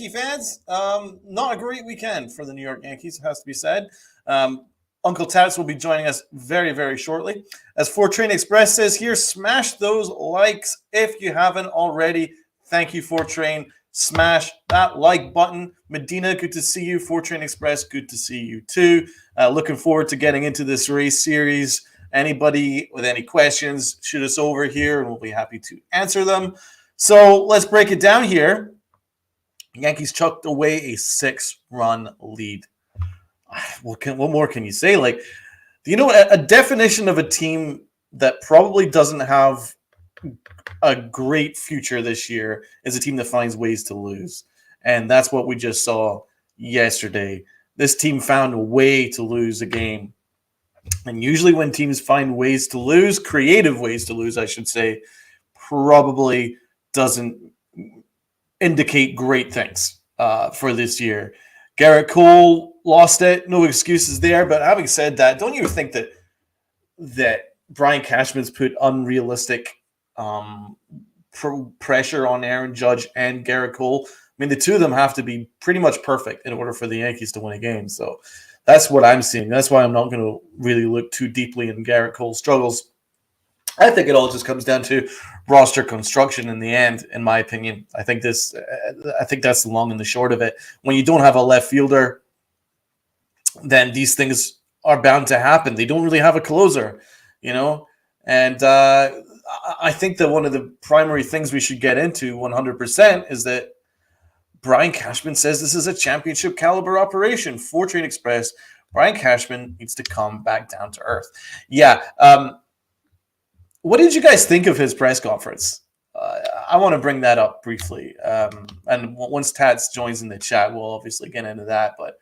Yankee fans, not a great weekend for the New York Yankees, it has to be said. Uncle Tats will be joining us very, very shortly. As 4Train Express says here, smash those likes if you haven't already. Thank you, 4Train. Smash that like button. Medina, good to see you. 4Train Express, good to see you too. Looking forward to getting into this race series. Anybody with any questions, shoot us over here and we'll be happy to answer them. So let's break it down here. Yankees chucked away a 6-run lead. What more can you say? Like, do you know a definition of a team that probably doesn't have a great future this year is a team that finds ways to lose. And that's what we just saw yesterday. This team found a way to lose a game. And usually when teams find ways to lose, creative ways to lose, I should say, probably doesn't indicate great things for this year. Garrett Cole lost it. No excuses there. But having said that, don't you think that Brian Cashman's put unrealistic pressure on Aaron Judge and Garrett Cole? I mean, the two of them have to be pretty much perfect in order for the Yankees to win a game. So that's what I'm seeing. That's why I'm not going to really look too deeply in Garrett Cole's struggles. I think it all just comes down to roster construction in the end, in my opinion. I think that's the long and the short of it. When you don't have a left fielder, then these things are bound to happen. They don't really have a closer, you know? And I think that one of the primary things we should get into 100% is that Brian Cashman says this is a championship caliber operation. 4Train Express, Brian Cashman needs to come back down to earth. Yeah. What did you guys think of his press conference? I want to bring that up briefly. And once Tats joins in the chat, we'll obviously get into that. But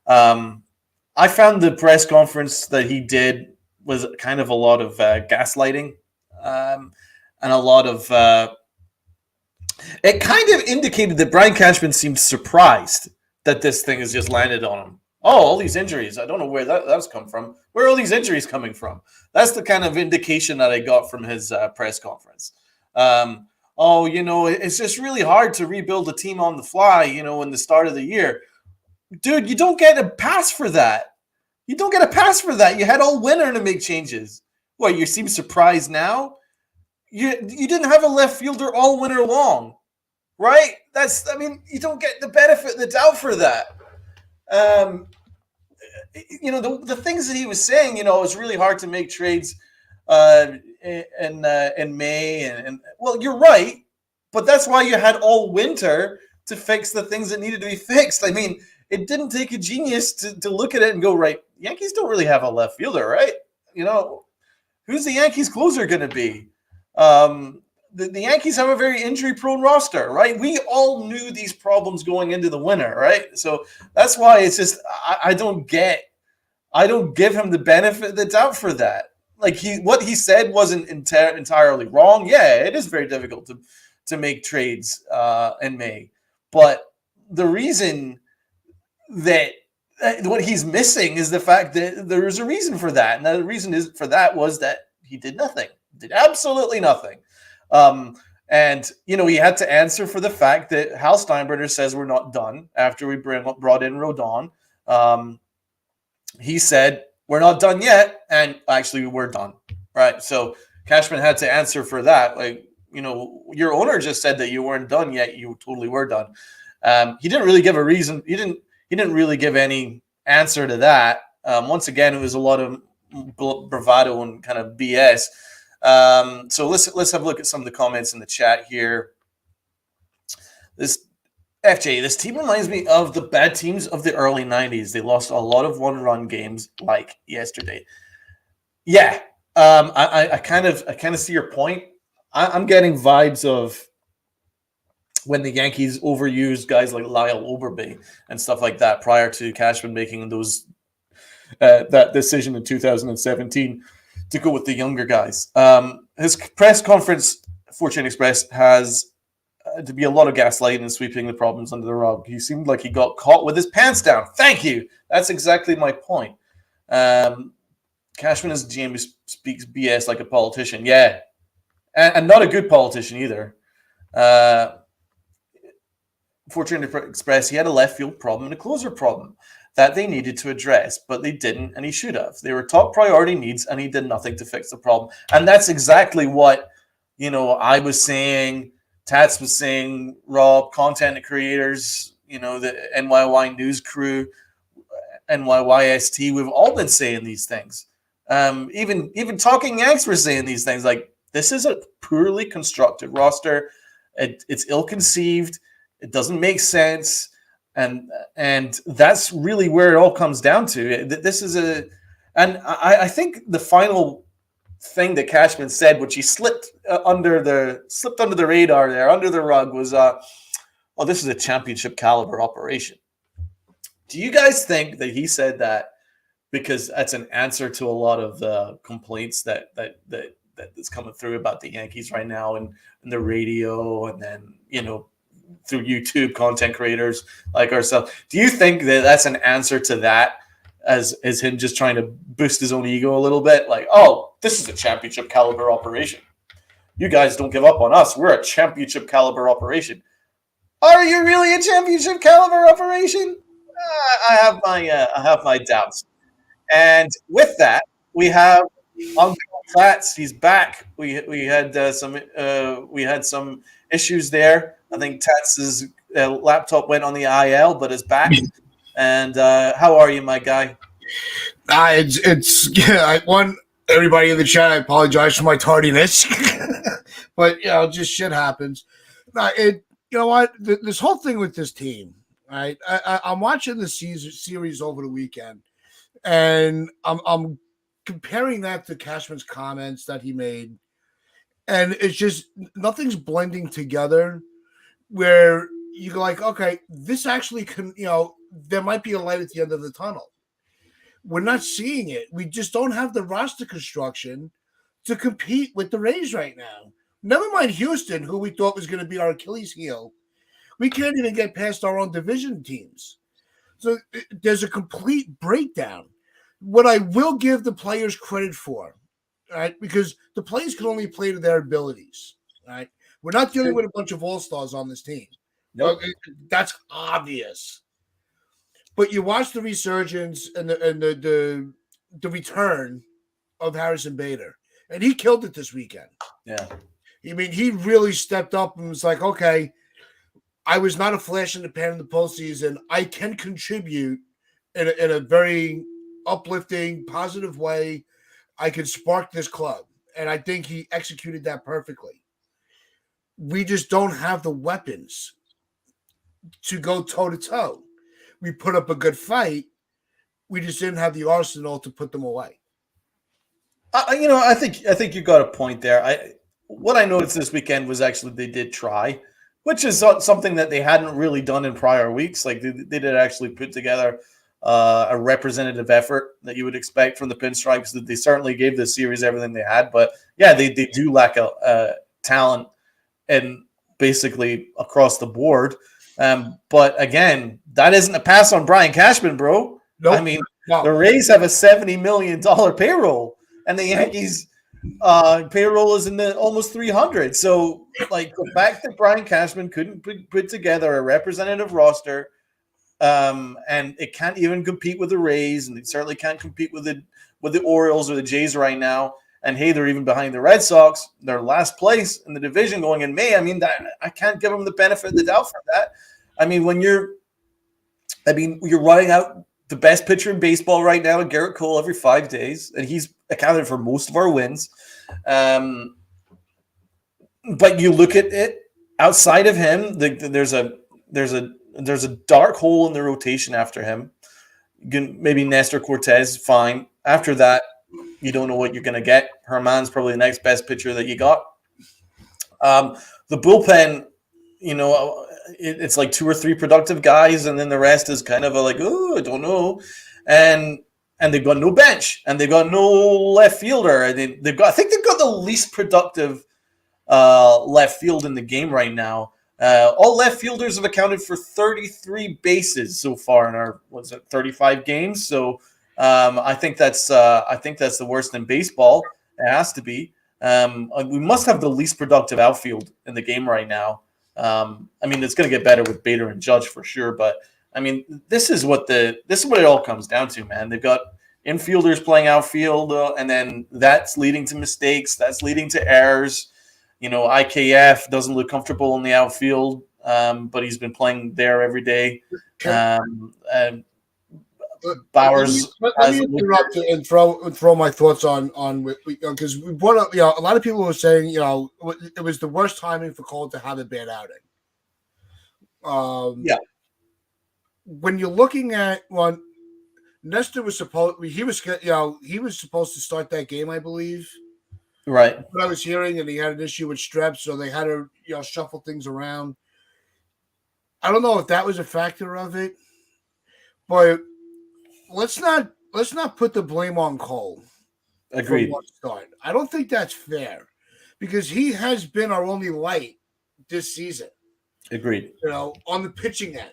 I found the press conference that he did was kind of a lot of gaslighting and a lot of it kind of indicated that Brian Cashman seemed surprised that this thing has just landed on him. Oh, all these injuries. I don't know where that's come from. Where are all these injuries coming from? That's the kind of indication that I got from his press conference. It's just really hard to rebuild a team on the fly, in the start of the year. Dude, you don't get a pass for that. You don't get a pass for that. You had all winter to make changes. What, you seem surprised now? You didn't have a left fielder all winter long, right? You don't get the benefit of the doubt for that. The things that he was saying, it was really hard to make trades in May. And well, you're right, but that's why you had all winter to fix the things that needed to be fixed. I mean, it didn't take a genius to look at it and go, right, Yankees don't really have a left fielder, right? Who's the Yankees closer going to be? The Yankees have a very injury-prone roster, right? We all knew these problems going into the winter, right? So that's why it's just I don't give him the benefit of the doubt for that. Like what he said wasn't entirely wrong. Yeah, it is very difficult to make trades in May, but the reason that what he's missing is the fact that there is a reason for that, and the reason was that he did nothing. Did absolutely nothing. And he had to answer for the fact that Hal Steinbrenner says we're not done after we brought in Rodon. He said we're not done yet, and actually we're done, right? So Cashman had to answer for that. Like, your owner just said that you weren't done yet. You totally were done. He didn't really give a reason. He didn't really give any answer to that. Once again, it was a lot of bravado and kind of BS. So let's have a look at some of the comments in the chat here. This team reminds me of the bad teams of the early 90s. They lost a lot of one-run games like yesterday. Yeah, I kind of see your point. I'm getting vibes of when the Yankees overused guys like Lyle Oberbe and stuff like that prior to Cashman making that decision in 2017 to go with the younger guys. His press conference, 4Train Express, has to be a lot of gaslighting and sweeping the problems under the rug. He seemed like he got caught with his pants down. Thank you. That's exactly my point. Cashman as GM speaks BS like a politician. Yeah. And not a good politician either. Fortune Express, he had a left field problem and a closer problem that they needed to address, but they didn't, and he should have. They were top priority needs, and he did nothing to fix the problem. And that's exactly what, I was saying, Tats was saying, Rob, content creators, the NYY news crew, NYYST, we've all been saying these things. Even Talking Yanks were saying these things. Like, this is a poorly constructed roster. It's ill-conceived. It doesn't make sense, and that's really where it all comes down to. This is and I think the final thing that Cashman said, which he slipped under the radar there, under the rug, was, "Well, this is a championship caliber operation." Do you guys think that he said that because that's an answer to a lot of the complaints that's coming through about the Yankees right now, and the radio, and then through YouTube content creators like ourselves? Do you think that that's an answer to that, as him just trying to boost his own ego a little bit? Like, oh, this is a championship caliber operation. You guys don't give up on us. We're a championship caliber operation. Are you really a championship caliber operation? I have my doubts. And with that, we have Uncle Fats. He's back. We had some issues there. I think Tats's laptop went on the IL, but is back. And how are you, my guy? I want everybody in the chat. I apologize for my tardiness, but just shit happens. You know what? This whole thing with this team, right? I'm watching the series over the weekend, and I'm comparing that to Cashman's comments that he made, and it's just nothing's blending together. Where you go like, okay, this actually can, there might be a light at the end of the tunnel. We're not seeing it. We just don't have the roster construction to compete with the Rays right now. Never mind Houston, who we thought was going to be our Achilles heel. We can't even get past our own division teams. So there's a complete breakdown. What I will give the players credit for, right, because the players can only play to their abilities, right? We're not dealing with a bunch of all-stars on this team. Nope. That's obvious. But you watch the resurgence and the return of Harrison Bader, and he killed it this weekend. Yeah. I mean, he really stepped up and was like, okay, I was not a flash in the pan in the postseason. I can contribute in a very uplifting, positive way. I can spark this club. And I think he executed that perfectly. We just don't have the weapons to go toe-to-toe. We put up a good fight. We just didn't have the arsenal to put them away. I think you got a point there. What I noticed this weekend was actually they did try, which is something that they hadn't really done in prior weeks. Like, they did actually put together a representative effort that you would expect from the Pinstripes. That they certainly gave this series everything they had, but yeah, they do lack a talent, and basically across the board. But again, that isn't a pass on Brian Cashman, bro. Nope. I mean, The Rays have a $70 million payroll, and the Yankees payroll is in the almost 300. So, like, the fact that Brian Cashman couldn't put together a representative roster, and it can't even compete with the Rays, and it certainly can't compete with the Orioles or the Jays right now. And hey, they're even behind the Red Sox. They're last place in the division going in May. I mean, I can't give them the benefit of the doubt for that. I mean, you're running out the best pitcher in baseball right now, Garrett Cole, every 5 days, and he's accounted for most of our wins. But you look at it outside of him, there's a dark hole in the rotation after him. Maybe Nestor Cortez, fine. After that, you don't know what you're going to get. Herman's probably the next best pitcher that you got. The bullpen, it's like 2 or 3 productive guys, and then the rest is kind of I don't know. And they've got no bench, and they've got no left fielder. And I think they've got the least productive left field in the game right now. All left fielders have accounted for 33 bases so far in our 35 games. So I think that's the worst in baseball. It has to be. We must have the least productive outfield in the game right now. I mean, it's going to get better with Bader and Judge for sure, but I mean, this is what it all comes down to, man. They've got infielders playing outfield, and then that's leading to mistakes. That's leading to errors. IKF doesn't look comfortable in the outfield, but he's been playing there every day. And Bowers. Let me interrupt and throw my thoughts on because we brought up. A lot of people were saying it was the worst timing for Cole to have a bad outing. Yeah. When you're looking at one, Nestor was supposed to start that game, I believe. Right. What I was hearing, and he had an issue with strep, so they had to shuffle things around. I don't know if that was a factor of it, but let's not put the blame on Cole. Agreed. Start. I don't think that's fair because he has been our only light this season. Agreed. On the pitching end.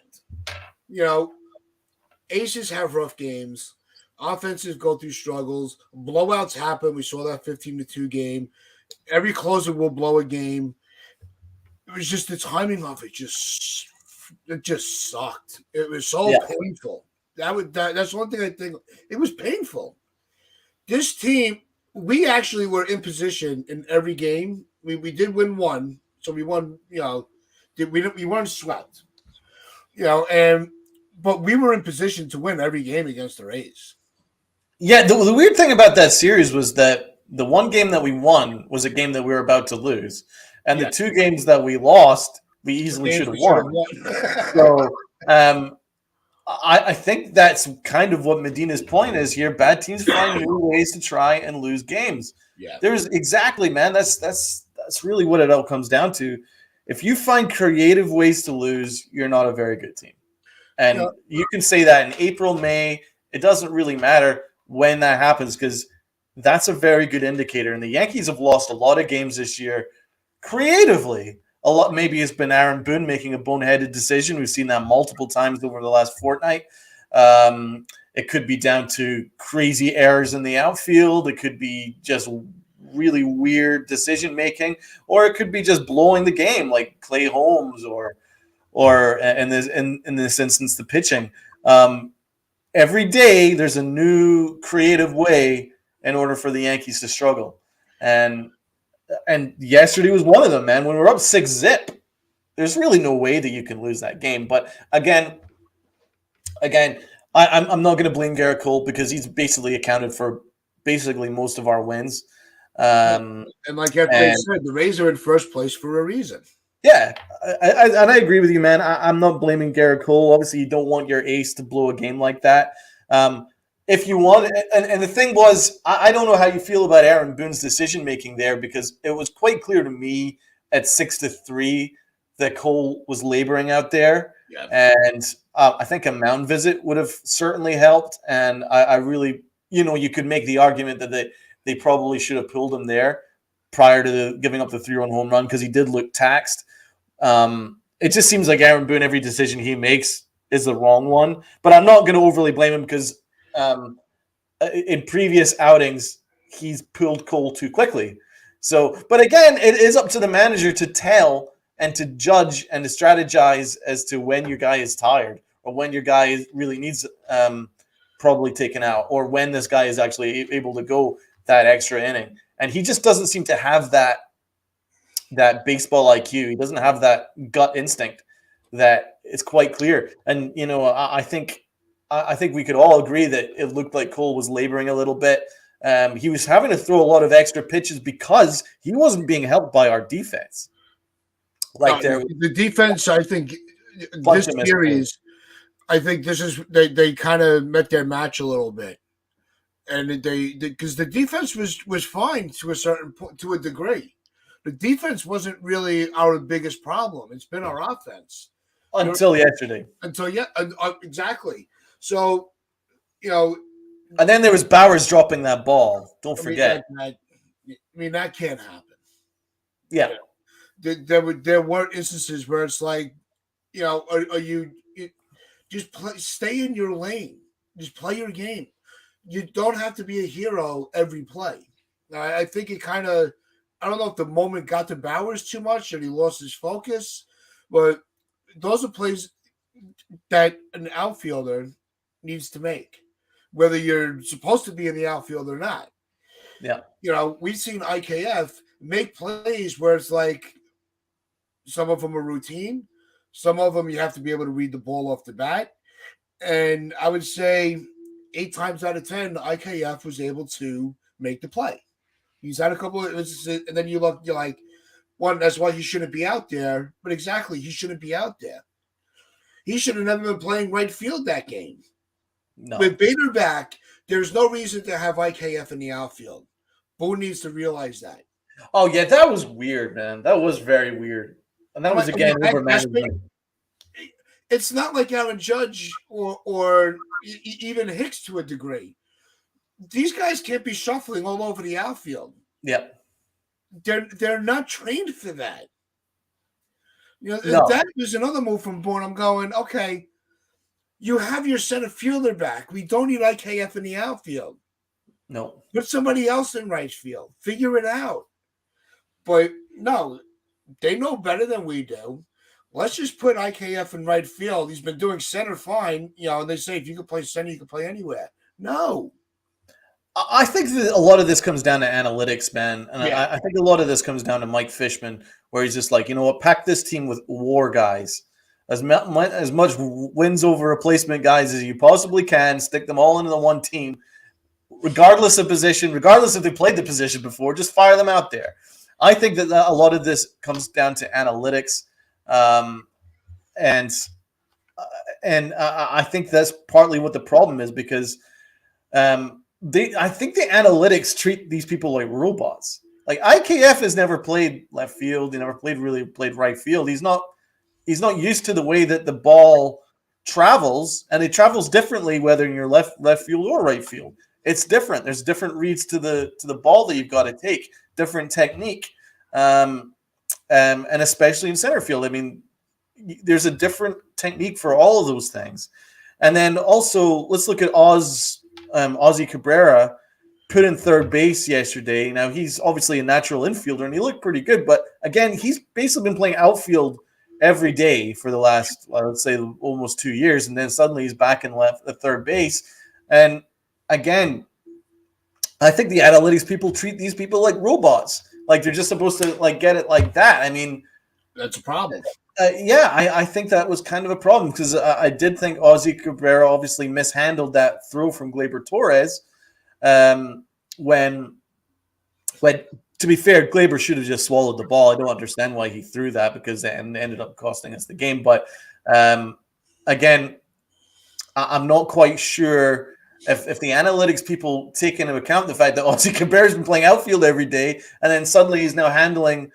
Aces have rough games. Offenses go through struggles. Blowouts happen. We saw that 15-2 game. Every closer will blow a game. It was just the timing of it just sucked. It was so painful. That's one thing I think. It was painful. This team, we actually were in position in every game. We did win one, so we won. We weren't swept. But we were in position to win every game against the Rays. Yeah, the weird thing about that series was that the one game that we won was a game that we were about to lose. And the two games that we lost, we easily should have won. So I think that's kind of what Medina's point is here. Bad teams find new ways to try and lose games. Yeah. There's exactly, man. That's really what it all comes down to. If you find creative ways to lose, you're not a very good team. And you can say that in April, May. It doesn't really matter when that happens because that's a very good indicator. And the Yankees have lost a lot of games this year creatively. A lot maybe it's been Aaron Boone making a boneheaded decision. We've seen that multiple times over the last fortnight. It could be down to crazy errors in the outfield. It could be just really weird decision making, or it could be just blowing the game like Clay Holmes or in this instance the pitching. Every day there's a new creative way in order for the Yankees to struggle, and yesterday was one of them, man. When we're up 6-0, there's really no way that you can lose that game. But again, I'm not going to blame Garrett Cole because he's basically accounted for basically most of our wins. And like FJ said, the Rays are in first place for a reason. Yeah, I agree with you, man. I'm not blaming Garrett Cole. Obviously, you don't want your ace to blow a game like that. If you want, and the thing was, I don't know how you feel about Aaron Boone's decision making there because it was quite clear to me at 6-3 that Cole was laboring out there, and I think a mound visit would have certainly helped. And I really, you could make the argument that they probably should have pulled him there prior to giving up the 3-run home run because he did look taxed. It just seems like Aaron Boone, every decision he makes is the wrong one. But I'm not going to overly blame him because in previous outings, he's pulled Cole too quickly. So, but again, it is up to the manager to tell and to judge and to strategize as to when your guy is tired or when your guy really needs probably taken out or when this guy is actually able to go that extra inning. And he just doesn't seem to have that baseball IQ. He doesn't have that gut instinct that it's quite clear. And, I think we could all agree that it looked like Cole was laboring a little bit. He was having to throw a lot of extra pitches because he wasn't being helped by our defense. The defense, I think, this series, I think they kind of met their match a little bit. And because the defense was fine to a certain point, to a degree. The defense wasn't really our biggest problem. It's been our offense until yesterday. Exactly. So, and then there was Bowers dropping that ball. Don't forget. That can't happen. Yeah. There were instances where it's like, are you just stay in your lane, just play your game. You don't have to be a hero every play. I think it kind of, I don't know if the moment got to Bowers too much and he lost his focus, But those are plays that an outfielder needs to make, whether you're supposed to be in the outfield or not. Yeah. We've seen IKF make plays where it's like some of them are routine, some of them you have to be able to read the ball off the bat. And I would say 8 times out of 10, IKF was able to make the play. He's had a couple of, and then you're like, one, that's why he shouldn't be out there. But exactly, he shouldn't be out there. He should have never been playing right field that game. No. With Bader back, there's no reason to have IKF in the outfield. Boone needs to realize that. Oh, yeah, that was weird, man. That was very weird. And that was, again, over management. It's not like Aaron Judge or even Hicks to a degree. These guys can't be shuffling all over the outfield. Yeah. They're not trained for that. No. That was another move from Bourne. I'm going, okay, you have your center fielder back. We don't need IKF in the outfield. No. Put somebody else in right field. Figure it out. But no, they know better than we do. Let's just put IKF in right field. He's been doing center fine. And they say if you can play center, you can play anywhere. No. I think that a lot of this comes down to analytics, man. And yeah. I think a lot of this comes down to Mike Fishman, where he's just like, you know what, pack this team with war guys. As much wins over replacement guys as you possibly can. Stick them all into the one team. Regardless of position, regardless if they played the position before, just fire them out there. I think that a lot of this comes down to analytics. And I think that's partly what the problem is because I think the analytics treat these people like robots. Like IKF has never played left field. He never played right field. He's not used to the way that the ball travels, and it travels differently whether you're left field or right field. It's different. There's different reads to the ball that you've got to take, different technique, and especially in center field. I mean, there's a different technique for all of those things. And then also, let's look at Ozzy Cabrera put in third base yesterday. Now, he's obviously a natural infielder, and he looked pretty good. But, again, he's basically been playing outfield every day for the last, I would say, almost 2 years. And then suddenly he's back in third base. And, again, I think the analytics people treat these people like robots. Like they're just supposed to, like, get it like that. I mean, that's a problem. I think that was kind of a problem because I did think Ozzy Cabrera obviously mishandled that throw from Gleyber Torres. When to be fair, Gleyber should have just swallowed the ball. I don't understand why he threw that because it ended up costing us the game. But again, I'm not quite sure if the analytics people take into account the fact that Ozzy Cabrera's been playing outfield every day and then suddenly he's now handling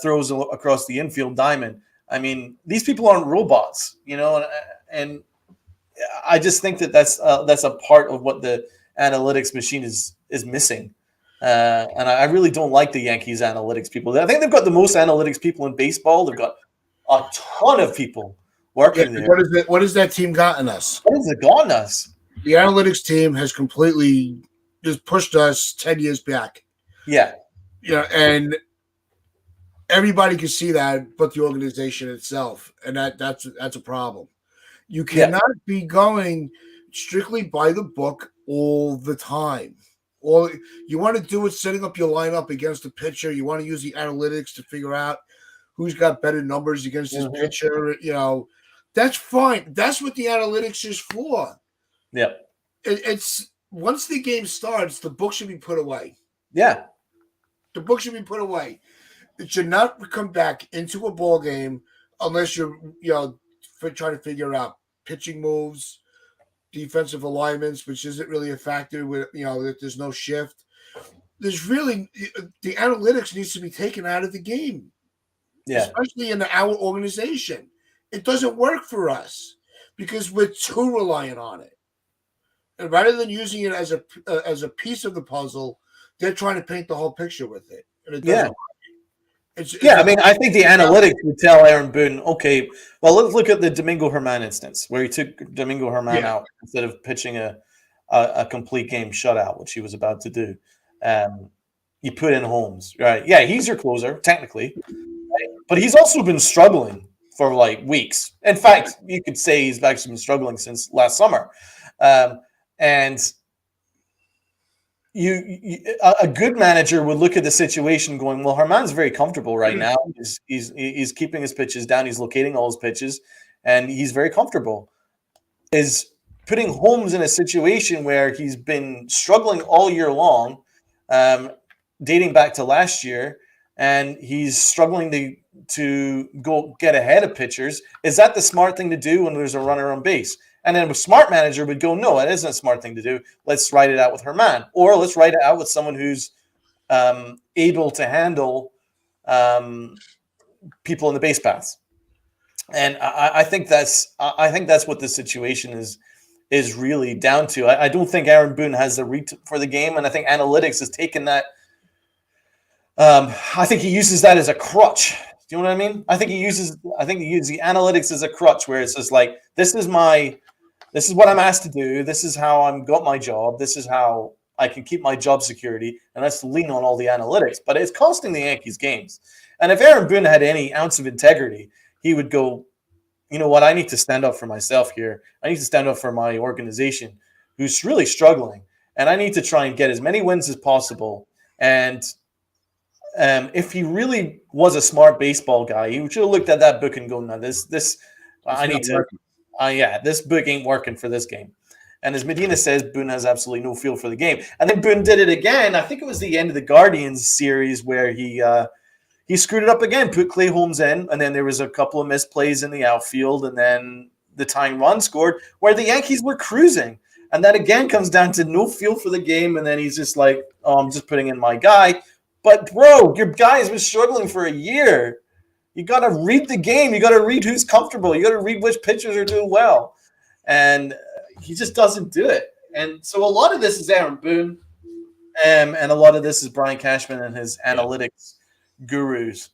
throws across the infield diamond. I mean, these people aren't robots, and I just think that's a part of what the analytics machine is missing. And I really don't like the Yankees analytics people. I think they've got the most analytics people in baseball. They've got a ton of people working there. What has that team gotten us? What has it gotten us? The analytics team has completely just pushed us 10 years back. Yeah. And everybody can see that but the organization itself. And that's a problem. You cannot be going strictly by the book all the time. Or you want to do it setting up your lineup against the pitcher. You want to use the analytics to figure out who's got better numbers against his pitcher. That's fine. That's what the analytics is for. Yeah. It's once the game starts, the book should be put away. Yeah. The book should be put away. It should not come back into a ball game unless you're, trying to figure out pitching moves, defensive alignments, which isn't really a factor with, that there's no shift. There's really the analytics needs to be taken out of the game. Yeah. Especially in our organization. It doesn't work for us because we're too reliant on it. And rather than using it as a piece of the puzzle, they're trying to paint the whole picture with it. And it doesn't work. I mean, I think the analytics would tell Aaron Boone, okay, well, let's look at the Domingo Germán instance where he took Domingo Germán out instead of pitching a complete game shutout, which he was about to do. You put in Holmes, right? Yeah, he's your closer, technically. Right? But he's also been struggling for like weeks. In fact, you could say he's actually been struggling since last summer. And a good manager would look at the situation going, well, Herman's very comfortable right now. He's keeping his pitches down. He's locating all his pitches, and he's very comfortable. Is putting Holmes in a situation where he's been struggling all year long, dating back to last year, and he's struggling to go get ahead of pitchers. Is that the smart thing to do when there's a runner on base? And then a smart manager would go, no, it isn't a smart thing to do. Let's write it out with Herman, or let's write it out with someone who's able to handle people in the base paths. And I think that's what the situation is really down to. I don't think Aaron Boone has the read for the game, and I think analytics has taken that. I think he uses that as a crutch. Do you know what I mean? I think he uses the analytics as a crutch, where it's just like, this is what I'm asked to do. This is how I've got my job. This is how I can keep my job security, and let's lean on all the analytics. But it's costing the Yankees games. And if Aaron Boone had any ounce of integrity, he would go, you know what? I need to stand up for myself here. I need to stand up for my organization, who's really struggling, and I need to try and get as many wins as possible. And if he really was a smart baseball guy, he should have looked at that book and go, no, this book ain't working for this game. And as Medina says, Boone has absolutely no feel for the game. And then Boone did it again. I think it was the end of the Guardians series where he screwed it up again, put Clay Holmes in, and then there was a couple of misplays in the outfield, and then the tying run scored where the Yankees were cruising. And that again comes down to no feel for the game, and then he's just like, oh, I'm just putting in my guy. But, bro, your guy has been struggling for a year. You got to read the game. You got to read who's comfortable. You got to read which pitchers are doing well. And he just doesn't do it. And so a lot of this is Aaron Boone, and a lot of this is Brian Cashman and his analytics gurus.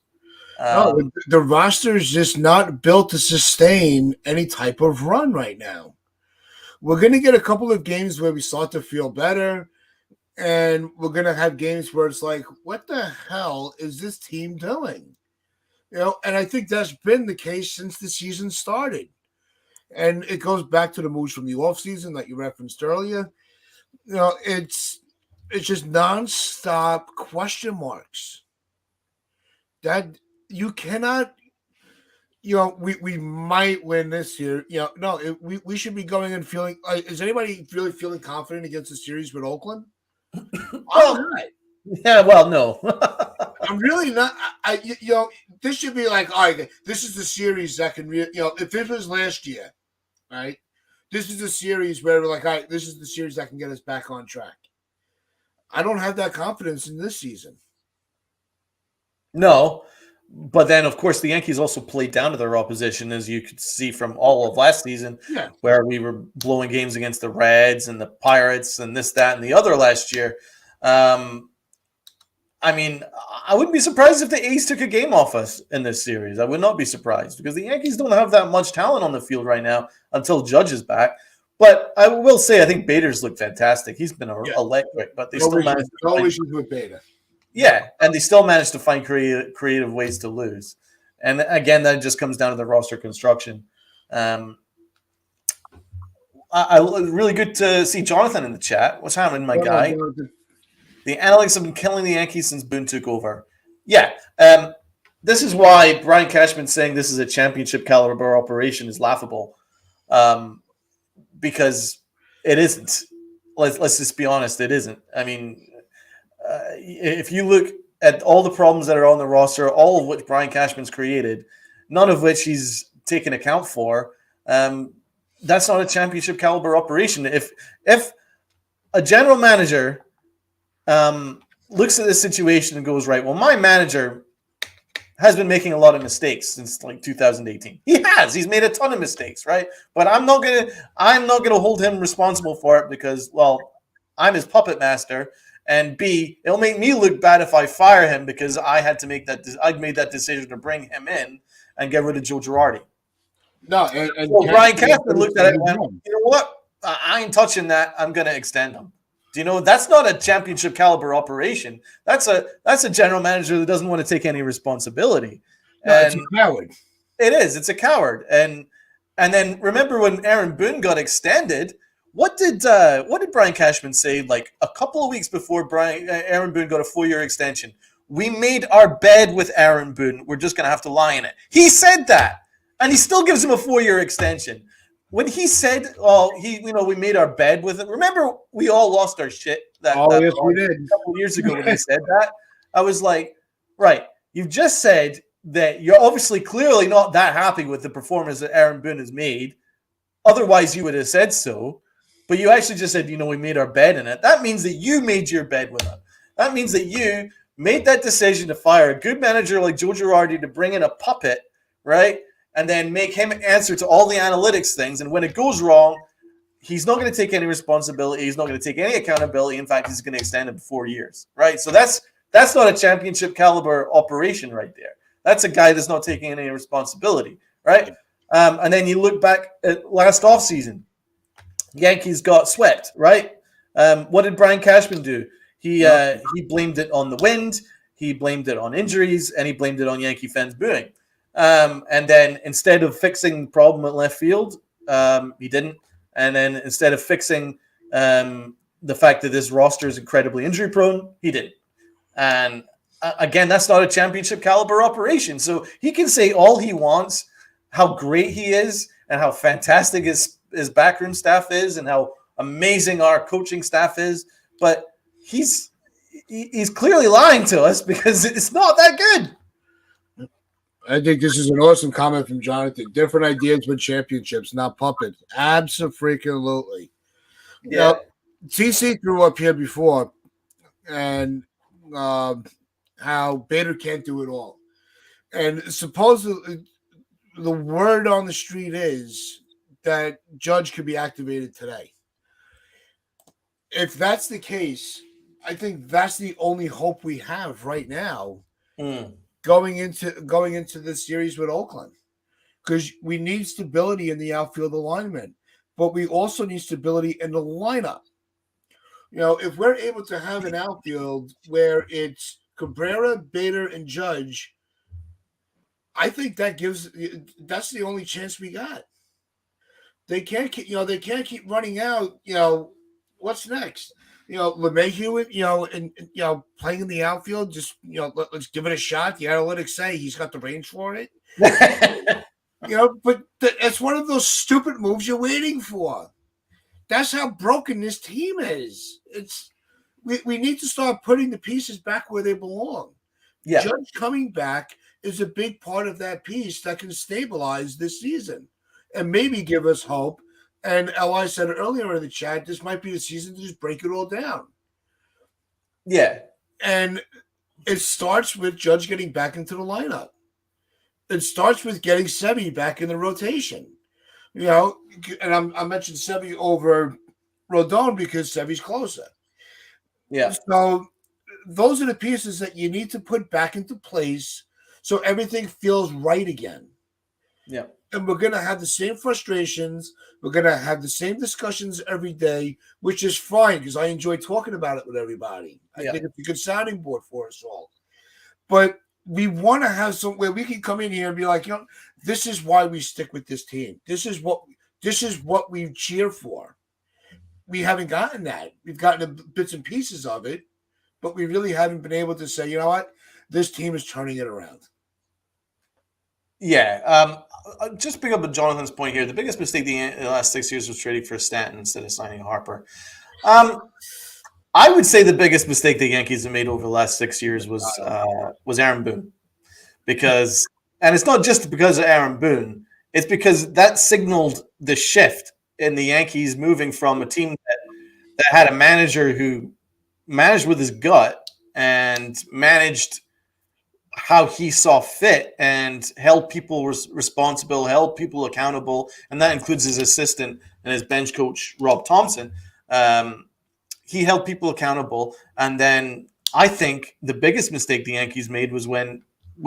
The roster is just not built to sustain any type of run right now. We're going to get a couple of games where we start to feel better, and we're going to have games where it's like, what the hell is this team doing? And I think that's been the case since the season started. And it goes back to the moves from the offseason that you referenced earlier. It's just nonstop question marks. That you cannot, we might win this year. We should be going and feeling. Is anybody really feeling confident against the series with Oakland? Well, yeah, well, no. I'm really not. This should be like, all right, this is the series that can, if it was last year, right? This is the series where we're like, all right, this is the series that can get us back on track. I don't have that confidence in this season. No, but then, of course, the Yankees also played down to their opposition, as you could see from all of last season, where we were blowing games against the Reds and the Pirates and this, that, and the other last year. I mean, I wouldn't be surprised if the A's took a game off us in this series. I would not be surprised, because the Yankees don't have that much talent on the field right now until Judge is back. But I will say, I think Bader's looked fantastic. He's been electric, but they still managed to always with Bader. Yeah, and they still managed to find creative ways to lose. And again, that just comes down to the roster construction. Really good to see Jonathan in the chat. What's happening, my guy? The analytics have been killing the Yankees since Boone took over. Yeah, this is why Brian Cashman saying this is a championship caliber operation is laughable, because it isn't. Let's just be honest, it isn't. I mean, if you look at all the problems that are on the roster, all of which Brian Cashman's created, none of which he's taken account for, that's not a championship caliber operation. If a general manager looks at this situation and goes, right, well, my manager has been making a lot of mistakes since like 2018. He's made a ton of mistakes, right? But I'm not gonna hold him responsible for it, because, well, I'm his puppet master. And B, it'll make me look bad if I fire him, because I made that decision to bring him in and get rid of Joe Girardi. No, so Brian Cashman looked at it and went, you know what? I ain't touching that. I'm going to extend him. Do you know, that's not a championship caliber operation. That's a general manager that doesn't want to take any responsibility. No, it's a coward. It is. It's a coward. And then remember when Aaron Boone got extended, what did Brian Cashman say like a couple of weeks before Aaron Boone got a 4-year extension? We made our bed with Aaron Boone. We're just gonna have to lie in it. He said that, and he still gives him a 4-year extension. When he said, "Oh, we made our bed with it." Remember, we all lost our shit that Yes, we did. a couple of years ago when he said that. I was like, right, you've just said that you're obviously clearly not that happy with the performance that Aaron Boone has made. Otherwise, you would have said so. But you actually just said, we made our bed in it. That means that you made your bed with it. That means that you made that decision to fire a good manager like Joe Girardi to bring in a puppet, right? And then make him answer to all the analytics things. And when it goes wrong, he's not going to take any responsibility. He's not going to take any accountability. In fact, he's going to extend it 4 years, right? So that's not a championship caliber operation right there. That's a guy that's not taking any responsibility, right? And then you look back at last offseason. Yankees got swept, right? What did Brian Cashman do? He blamed it on the wind, he blamed it on injuries, and he blamed it on Yankee fans booing. And then instead of fixing the problem at left field, he didn't. And then instead of fixing the fact that this roster is incredibly injury prone, he didn't. And again, that's not a championship caliber operation. So he can say all he wants, how great he is and how fantastic his backroom staff is and how amazing our coaching staff is. But he's clearly lying to us because it's not that good. I think this is an awesome comment from Jonathan. Different ideas with championships, not puppets. Absolutely. Yeah. TC threw up here before and how Bader can't do it all. And supposedly the word on the street is that Judge could be activated today. If that's the case, I think that's the only hope we have right now going into this series with Oakland, because we need stability in the outfield alignment, but we also need stability in the lineup. If we're able to have an outfield where it's Cabrera, Bader, and Judge, I think that's the only chance we got. They can't keep running out. What's next? LeMahieu, and playing in the outfield. Just let's give it a shot. The analytics say he's got the range for it. But it's one of those stupid moves you're waiting for. That's how broken this team is. We need to start putting the pieces back where they belong. Yeah. Judge coming back is a big part of that piece that can stabilize this season and maybe give us hope. And L.I. said earlier in the chat, this might be the season to just break it all down. Yeah. And it starts with Judge getting back into the lineup. It starts with getting Sevi back in the rotation. And I mentioned Sevi over Rodon because Sevi's closer. Yeah. So those are the pieces that you need to put back into place so everything feels right again. Yeah. And we're going to have the same frustrations. We're going to have the same discussions every day, which is fine because I enjoy talking about it with everybody. I think it's a good sounding board for us all. But we want to have somewhere we can come in here and be like, this is why we stick with this team. This is what we cheer for. We haven't gotten that. We've gotten bits and pieces of it, but we really haven't been able to say, you know what, this team is turning it around. Yeah. Just pick up on Jonathan's point here. The biggest mistake the last 6 years was trading for Stanton instead of signing Harper. I would say the biggest mistake the Yankees have made over the last 6 years was Aaron Boone. And it's not just because of Aaron Boone. It's because that signaled the shift in the Yankees moving from a team that had a manager who managed with his gut and managed how he saw fit and held people responsible, held people accountable, and that includes his assistant and his bench coach, Rob Thompson. He held people accountable. And then I think the biggest mistake the Yankees made was when,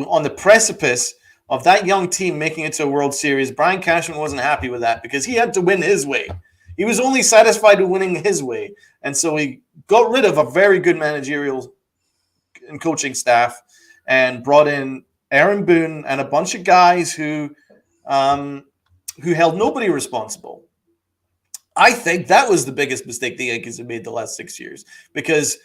on the precipice of that young team making it to a World Series, Brian Cashman wasn't happy with that because he had to win his way. He was only satisfied with winning his way. And so he got rid of a very good managerial and coaching staff and brought in Aaron Boone, and a bunch of guys who held nobody responsible. I think that was the biggest mistake the Yankees have made the last 6 years because,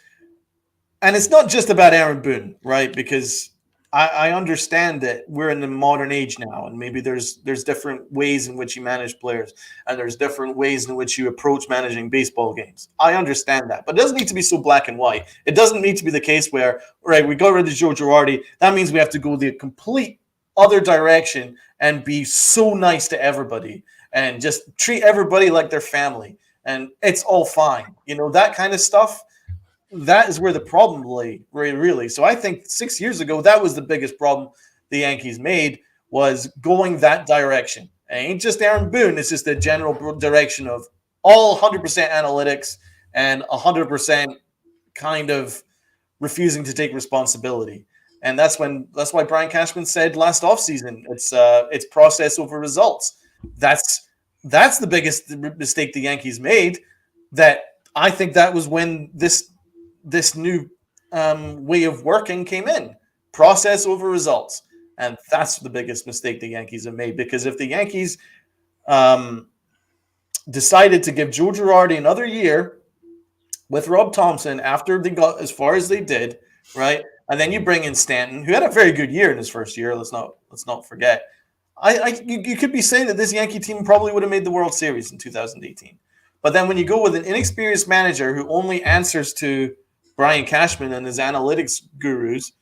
and it's not just about Aaron Boone, right? Because I understand that we're in the modern age now, and maybe there's different ways in which you manage players, and there's different ways in which you approach managing baseball games. I understand that, but it doesn't need to be so black and white. It doesn't need to be the case where, right, we got rid of Joe Girardi. That means we have to go the complete other direction and be so nice to everybody and just treat everybody like their family, and it's all fine. That kind of stuff. That is where the problem lay, really. So I think 6 years ago, that was the biggest problem the Yankees made, was going that direction. It ain't just Aaron Boone. It's just the general direction of all 100% analytics and 100% kind of refusing to take responsibility. And that's why Brian Cashman said last offseason, it's process over results. That's the biggest mistake the Yankees made. That I think that was when this new way of working came in. Process over results. And that's the biggest mistake the Yankees have made. Because if the Yankees decided to give Joe Girardi another year with Rob Thompson after they got as far as they did, right? And then you bring in Stanton, who had a very good year in his first year. Let's not forget. You could be saying that this Yankee team probably would have made the World Series in 2018. But then when you go with an inexperienced manager who only answers to Brian Cashman and his analytics gurus,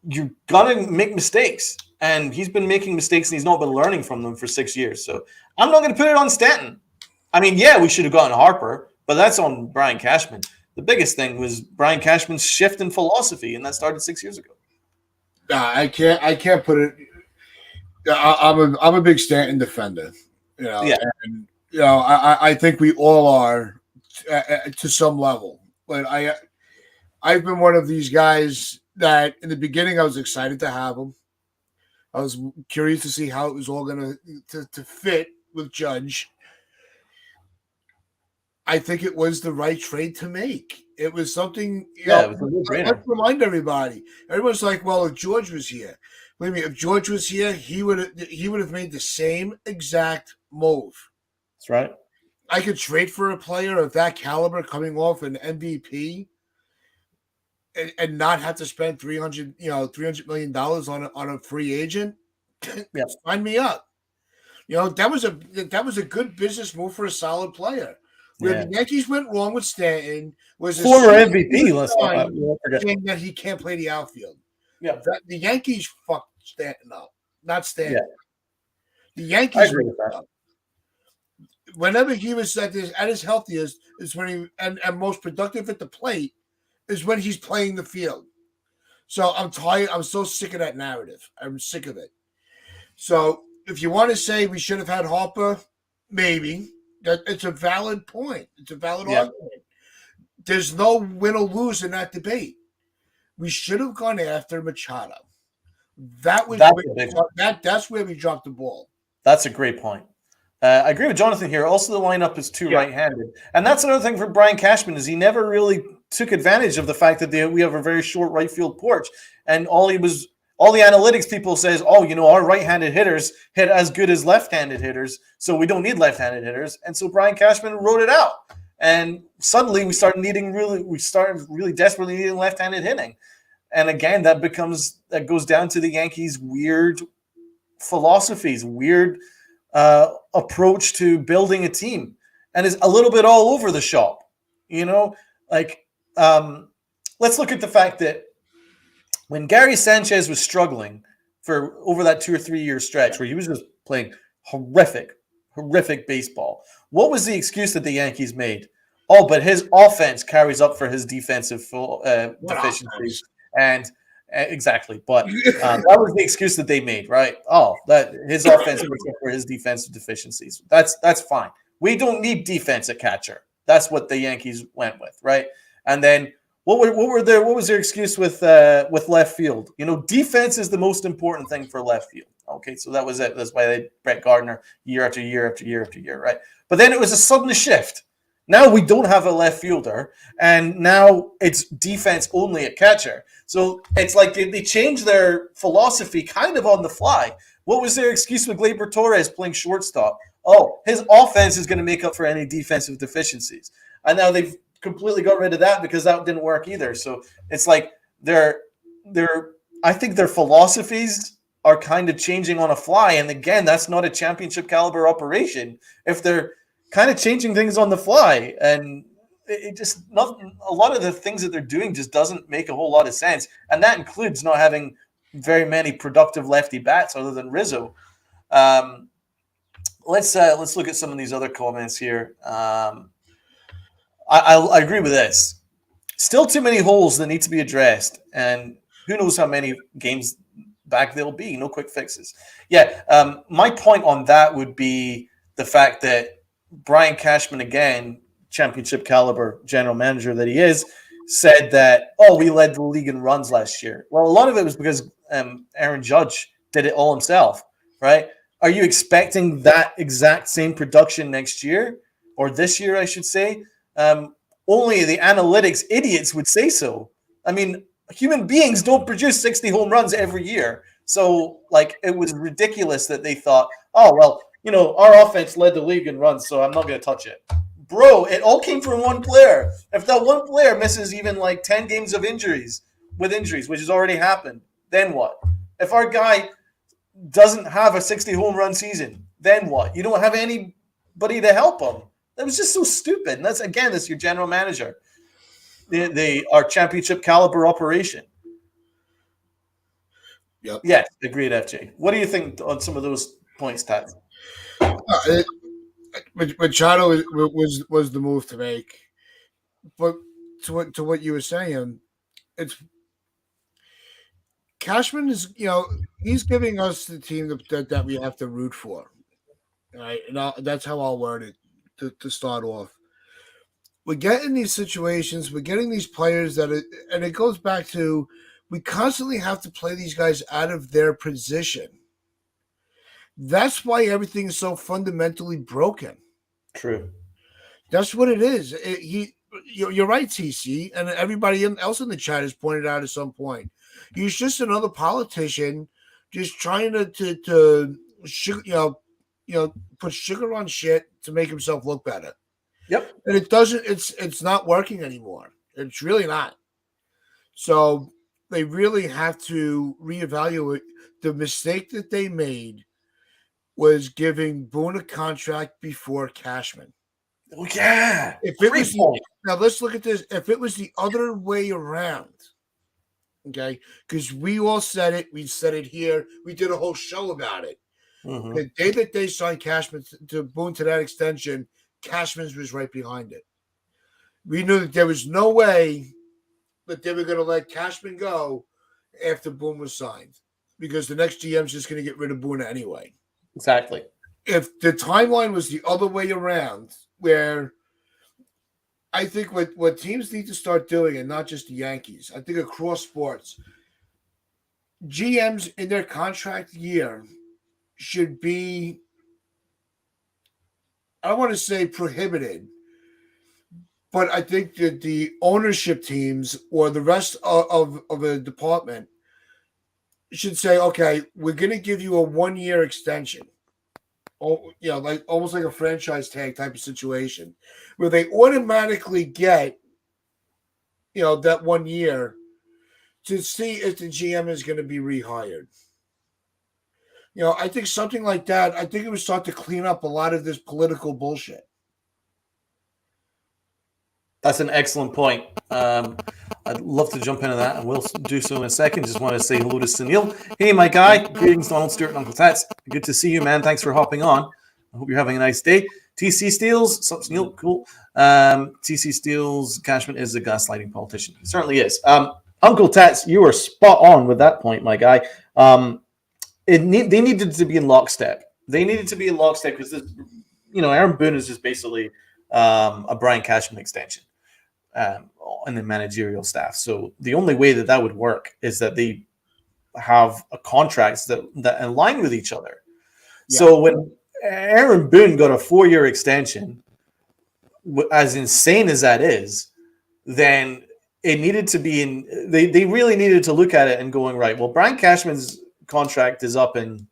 you're gonna make mistakes. And he's been making mistakes and he's not been learning from them for 6 years. So I'm not going to put it on Stanton. I mean, yeah, we should have gotten Harper, but that's on Brian Cashman. The biggest thing was Brian Cashman's shift in philosophy, and that started 6 years ago. I can't put it. I'm a big Stanton defender. Yeah. And, I think we all are to some level. But I've been one of these guys that in the beginning I was excited to have him. I was curious to see how it was all going to fit with Judge. I think it was the right trade to make. It was something, let's remind everybody. Everyone's like, well, if George was here. Believe me, if George was here, he would have made the same exact move. That's right. I could trade for a player of that caliber coming off an MVP and not have to spend $300 million on a free agent. Yeah. Sign me up. That was a good business move for a solid player. Where the Yankees went wrong with Stanton was former MVP. Let's saying that he can't play the outfield. Yeah, the Yankees fucked Stanton up, not Stanton. Yeah. The Yankees. I agree with that. Whenever he was at his healthiest is when he and most productive at the plate is when he's playing the field. So I'm tired. I'm so sick of that narrative. I'm sick of it. So if you want to say we should have had Harper, maybe. It's a valid point. It's a valid argument. There's no win or lose in that debate. We should have gone after Machado. That's where we dropped the ball. That's a great point. I agree with Jonathan here. Also, the lineup is too right-handed. And that's another thing for Brian Cashman is he never really took advantage of the fact that we have a very short right field porch. And all the analytics people says, our right-handed hitters hit as good as left-handed hitters, so we don't need left-handed hitters. And so Brian Cashman wrote it out. And suddenly we started really desperately needing left-handed hitting. And again, that goes down to the Yankees' weird philosophies, weird approach to building a team, and is a little bit all over the shop. Let's look at the fact that when Gary Sanchez was struggling for over that 2 or 3 year stretch where he was just playing horrific baseball, what was the excuse that the Yankees made? Oh, but his offense carries up for his defensive deficiencies. And exactly. But that was the excuse that they made, right? Oh, that his offense makes up for his defensive deficiencies. That's fine. We don't need defense at catcher. That's what the Yankees went with, right? And then what was their excuse with left field? Defense is the most important thing for left field. Okay, so that was it. That's why they Brett Gardner year after year after year after year, right? But then it was a sudden shift. Now we don't have a left fielder, and now it's defense only at catcher. So it's like they changed their philosophy kind of on the fly. What was their excuse with Gleyber Torres playing shortstop? Oh, his offense is going to make up for any defensive deficiencies. And now they've completely got rid of that because that didn't work either. So it's like I think their philosophies are kind of changing on a fly. And again, that's not a championship caliber operation if they're kind of changing things on the fly. And it just a lot of the things that they're doing just doesn't make a whole lot of sense. And that includes not having very many productive lefty bats other than Rizzo. Let's look at some of these other comments here. I agree with this. Still too many holes that need to be addressed, and who knows how many games back there'll be. No quick fixes. Yeah, my point on that would be the fact that Brian Cashman, again, championship caliber general manager that he is, said that, we led the league in runs last year. Well, a lot of it was because Aaron Judge did it all himself, right? Are you expecting that exact same production next year, or this year, I should say? Only the analytics idiots would say so. I mean, human beings don't produce 60 home runs every year. So, it was ridiculous that they thought, our offense led the league in runs, so I'm not going to touch it. Bro, it all came from one player. If that one player misses even 10 games of injuries, which has already happened, then what? If our guy doesn't have a 60 home run season, then what? You don't have anybody to help him. That was just so stupid. And that's your general manager. They are championship caliber operation. Yep. Yes, agreed, FJ. What do you think on some of those points, Tat? Machado was the move to make. But to what you were saying, it's Cashman is, he's giving us the team that we have to root for. Right? And that's how I'll word it to start off. We're getting these situations, we're getting these players and it goes back to, we constantly have to play these guys out of their position. That's why everything is so fundamentally broken. True. That's what it is. You're right, TC, and everybody else in the chat has pointed out at some point. He's just another politician, just trying to put sugar on shit to make himself look better. Yep. And it doesn't. It's not working anymore. It's really not. So they really have to reevaluate. The mistake that they made was giving Boone a contract before Cashman. Oh yeah. Now let's look at this. If it was the other way around, okay, because we all said it, we said it here, we did a whole show about it. Mm-hmm. The day that they signed Cashman to Boone to that extension, Cashman's was right behind it. We knew that there was no way that they were going to let Cashman go after Boone was signed, because the next GM's just going to get rid of Boone anyway. Exactly. If the timeline was the other way around, where I think what teams need to start doing, and not just the Yankees, I think across sports, GMs in their contract year should be, I don't want to say prohibited, but I think that the ownership teams or the rest of a department should say, okay, we're going to give you a 1-year extension. Almost like a franchise tag type of situation, where they automatically get, that 1 year to see if the GM is going to be rehired. I think something like that, I think it would start to clean up a lot of this political bullshit. That's an excellent point. I'd love to jump into that, and we'll do so in a second. Just want to say hello to Sunil. Hey, my guy. Greetings, Donald Stewart and Uncle Tats. Good to see you, man. Thanks for hopping on. I hope you're having a nice day. TC Steels. So, Sunil, cool. TC Steels, Cashman is a gaslighting politician. He certainly is. Uncle Tats, you are spot on with that point, my guy. They needed to be in lockstep. They needed to be in lockstep because, Aaron Boone is just basically a Brian Cashman extension. And the managerial staff. So the only way that would work is that they have contracts that align with each other. Yeah. So when Aaron Boone got a 4-year extension, as insane as that is, then it needed to be in. They really needed to look at it and going, right, well, Brian Cashman's contract is up in,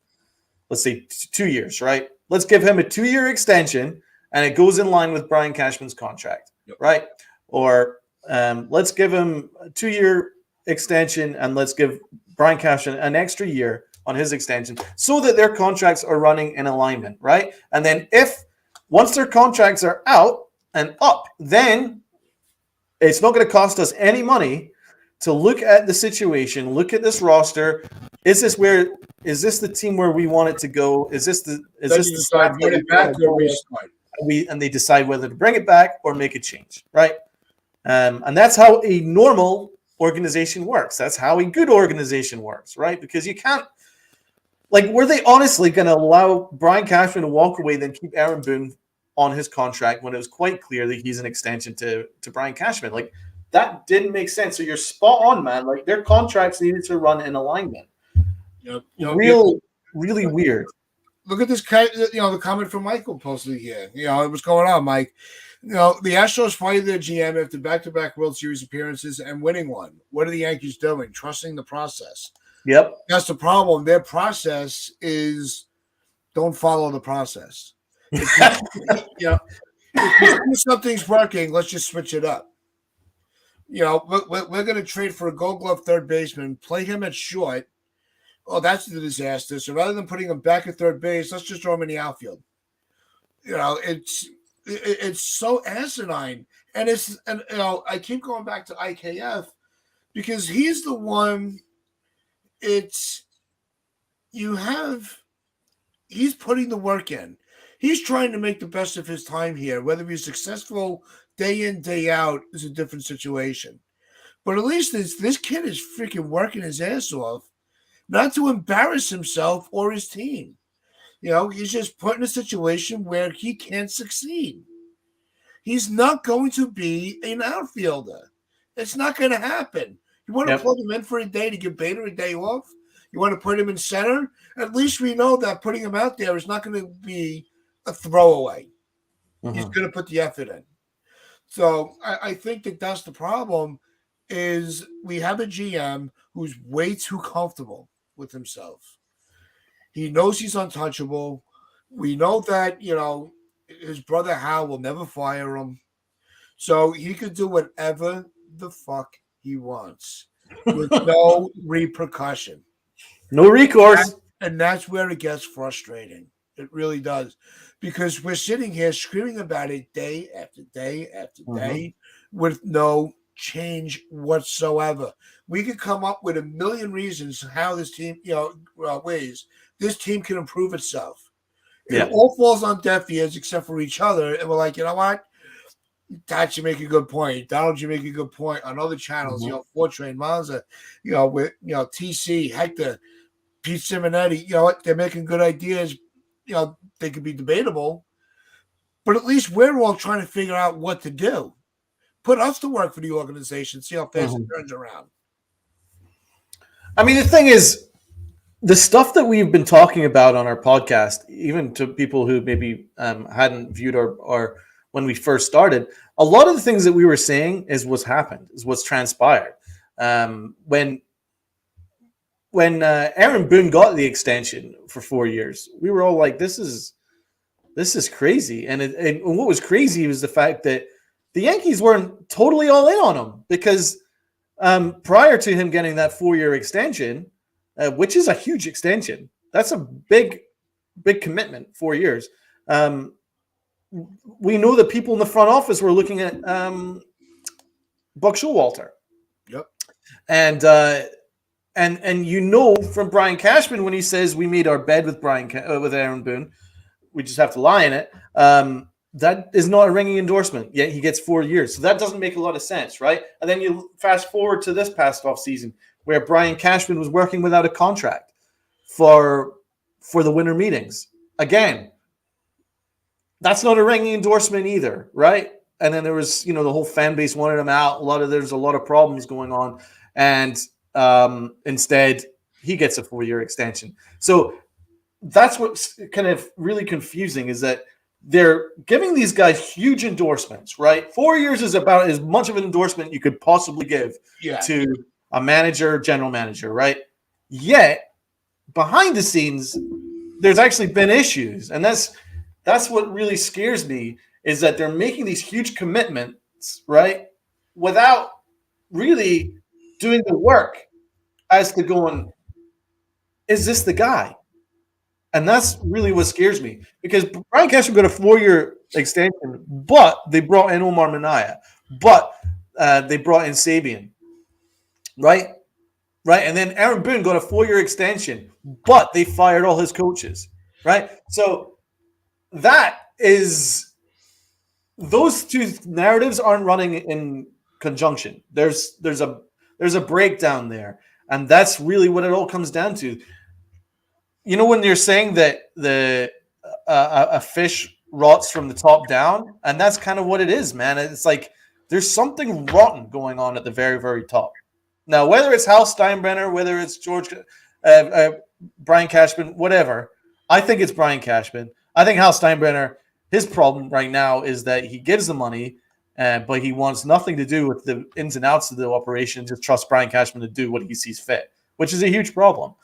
let's say, 2 years, right? Let's give him a 2-year extension, and it goes in line with Brian Cashman's contract, right? Or let's give him a 2-year extension, and let's give Brian Cashman an extra year on his extension so that their contracts are running in alignment, right? And then once their contracts are out and up, then it's not going to cost us any money to look at the situation, look at this roster. Is this the team where we want it to go? Is this the decide bring it back or restart? And they decide whether to bring it back or make a change, right? And that's how a normal organization works. That's how a good organization works, right? Because you can't, were they honestly going to allow Brian Cashman to walk away, then keep Aaron Boone on his contract when it was quite clear that he's an extension to Brian Cashman? That didn't make sense. So you're spot on, man. Their contracts needed to run in alignment. Really weird. Look at this, the comment from Michael posted here. What's going on, Mike? The Astros fired their GM after back-to-back World Series appearances and winning one. What are the Yankees doing? Trusting the process. Yep. That's the problem. Their process is don't follow the process. If something's working, let's just switch it up. We're going to trade for a Gold Glove third baseman, play him at short. Oh, that's the disaster. So rather than putting him back at third base, let's just throw him in the outfield. It's so asinine. And I keep going back to IKF because he's the one. He's putting the work in. He's trying to make the best of his time here. Whether he's successful day in, day out is a different situation. But at least this kid is freaking working his ass off, not to embarrass himself or his team. He's just put in a situation where he can't succeed. He's not going to be an outfielder. It's not going to happen. You want to plug him in for a day to give Bader a day off? You want to put him in center? At least we know that putting him out there is not going to be a throwaway. Mm-hmm. He's going to put the effort in. So I think that's the problem is we have a GM who's way too comfortable with himself. He knows he's untouchable. We know that, his brother Hal will never fire him. So he could do whatever the fuck he wants with no repercussion. No recourse. And that's where it gets frustrating. It really does. Because we're sitting here screaming about it day after day after day with no change whatsoever. We could come up with a million reasons how this team, ways this team can improve itself. It all falls on deaf ears except for each other. And we're like, you know what? That you make a good point. Donald, you make a good point. On other channels, Fortrain, Mazza, with TC, Hector, Pete Simonetti, they're making good ideas. They could be debatable, but at least we're all trying to figure out what to do. Put us to work for the organization, see how fast it turns around. I mean, the thing is, the stuff that we've been talking about on our podcast, even to people who maybe hadn't viewed our when we first started, a lot of the things that we were saying is what's happened, is what's transpired. When Aaron Boone got the extension for 4 years, we were all like, this is crazy. And what was crazy was the fact that the Yankees weren't totally all in on him because prior to him getting that 4-year extension, which is a huge extension, that's a big commitment, 4 years. We know that people in the front office were looking at Buck Showalter. Yep. And from Brian Cashman when he says we made our bed with with Aaron Boone, we just have to lie in it. That is not a ringing endorsement. Yet he gets 4 years, so that doesn't make a lot of sense, right? And then you fast forward to this past off season where Brian Cashman was working without a contract for the winter meetings. Again, that's not a ringing endorsement either, right? And then there was, the whole fan base wanted him out. There's a lot of problems going on, and instead he gets a 4-year extension. So that's what's kind of really confusing is that they're giving these guys huge endorsements, right? 4 years is about as much of an endorsement you could possibly give to a manager, general manager, right? Yet behind the scenes, there's actually been issues, and that's what really scares me is that they're making these huge commitments, right, without really doing the work as to going, is this the guy? And that's really what scares me because Brian Cashman got a 4-year extension, but they brought in Omar Minaya, but they brought in Sabian, right? Right. And then Aaron Boone got a 4-year extension, but they fired all his coaches, right? So that is those two narratives aren't running in conjunction. There's a breakdown there. And that's really what it all comes down to. You know, when you're saying that a fish rots from the top down, and that's kind of what it is, man. It's like there's something rotten going on at the very, very top. Now, whether it's Hal Steinbrenner, whether it's Brian Cashman, whatever, I think it's Brian Cashman. I think Hal Steinbrenner, his problem right now is that he gives the money, but he wants nothing to do with the ins and outs of the operation. Just trust Brian Cashman to do what he sees fit, which is a huge problem.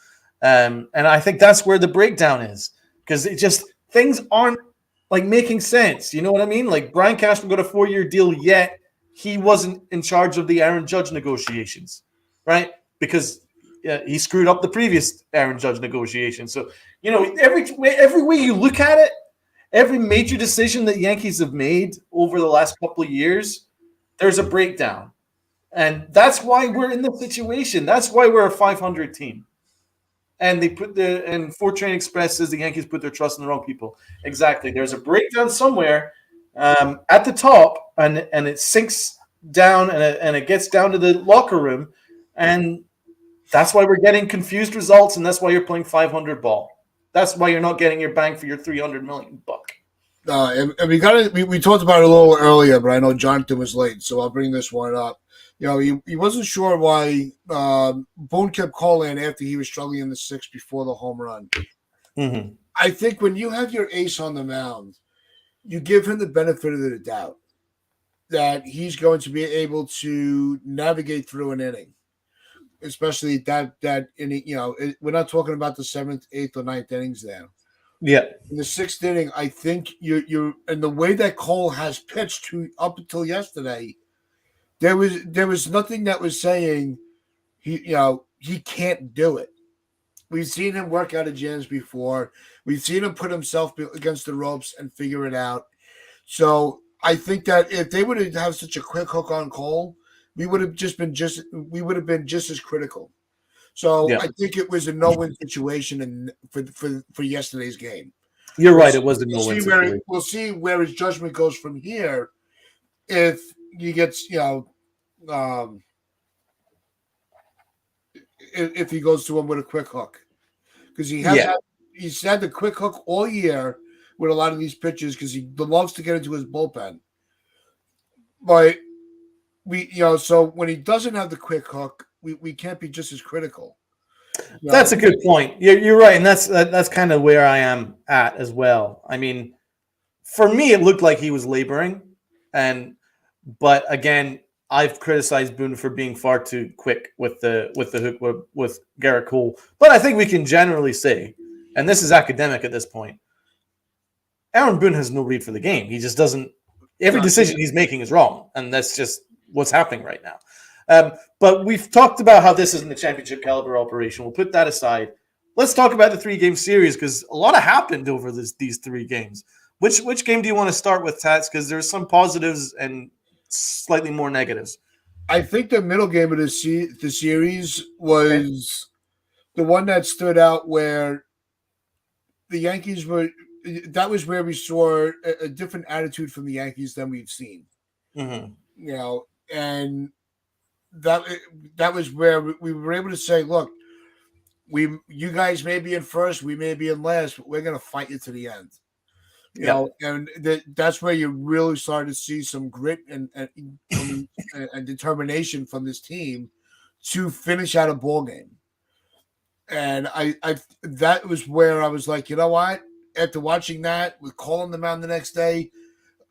And I think that's where the breakdown is because it just things aren't like making sense. You know what I mean? Like Brian Cashman got a 4-year deal, yet he wasn't in charge of the Aaron Judge negotiations, right? Because he screwed up the previous Aaron Judge negotiation. So, you know, every way you look at it, every major decision that Yankees have made over the last couple of years, there's a breakdown. And that's why we're in this situation. That's why we're a 500 team. And Fort Train Express says the Yankees put their trust in the wrong people. Exactly. There's a breakdown somewhere at the top, and it sinks down, and it gets down to the locker room, and that's why we're getting confused results, and that's why you're playing 500 ball. That's why you're not getting your bang for your $300 million buck. And we talked about it a little earlier, but I know Jonathan was late, so I'll bring this one up. You know, he wasn't sure why Boone kept calling after he was struggling in the sixth before the home run. Mm-hmm. I think when you have your ace on the mound, you give him the benefit of the doubt that he's going to be able to navigate through an inning, especially that inning. You know, we're not talking about the 7th, 8th, or 9th innings there. Yeah. In the 6th inning, I think you're and the way that Cole has pitched up until yesterday. There was nothing that was saying he can't do it. We've seen him work out of jams before. We've seen him put himself against the ropes and figure it out. So I think that if they would have such a quick hook on Cole, we would have been just as critical. So I think it was a no-win situation for yesterday's game. You're right. It was a no-win situation. We'll see where his judgment goes from here. If he gets, if he goes to him with a quick hook, because he's had the quick hook all year with a lot of these pitches because he loves to get into his bullpen. But so when he doesn't have the quick hook, we can't be just as critical. That's a good point. You're right, and that's kind of where I am at as well. I mean, for me, it looked like he was laboring, but again, I've criticized Boone for being far too quick with the hook with Garrett Cole. But I think we can generally say, and this is academic at this point, Aaron Boone has no read for the game. He just doesn't. Every decision he's making is wrong, and that's just what's happening right now. But we've talked about how this isn't a championship caliber operation. We'll put that aside. Let's talk about the 3-game series because a lot happened over these 3 games. Which game do you want to start with, Tats? Because there's some positives and slightly more negatives. I think the middle game of the series was the one that stood out where the Yankees were. That was where we saw a different attitude from the Yankees than we've seen. Mm-hmm. And that was where we were able to say, look, you guys may be in first, we may be in last, but we're going to fight you to the end. And that's where you really started to see some grit and determination from this team to finish out a ball game. And I that was where I was like, you know what? after watching that, with calling them out the next day,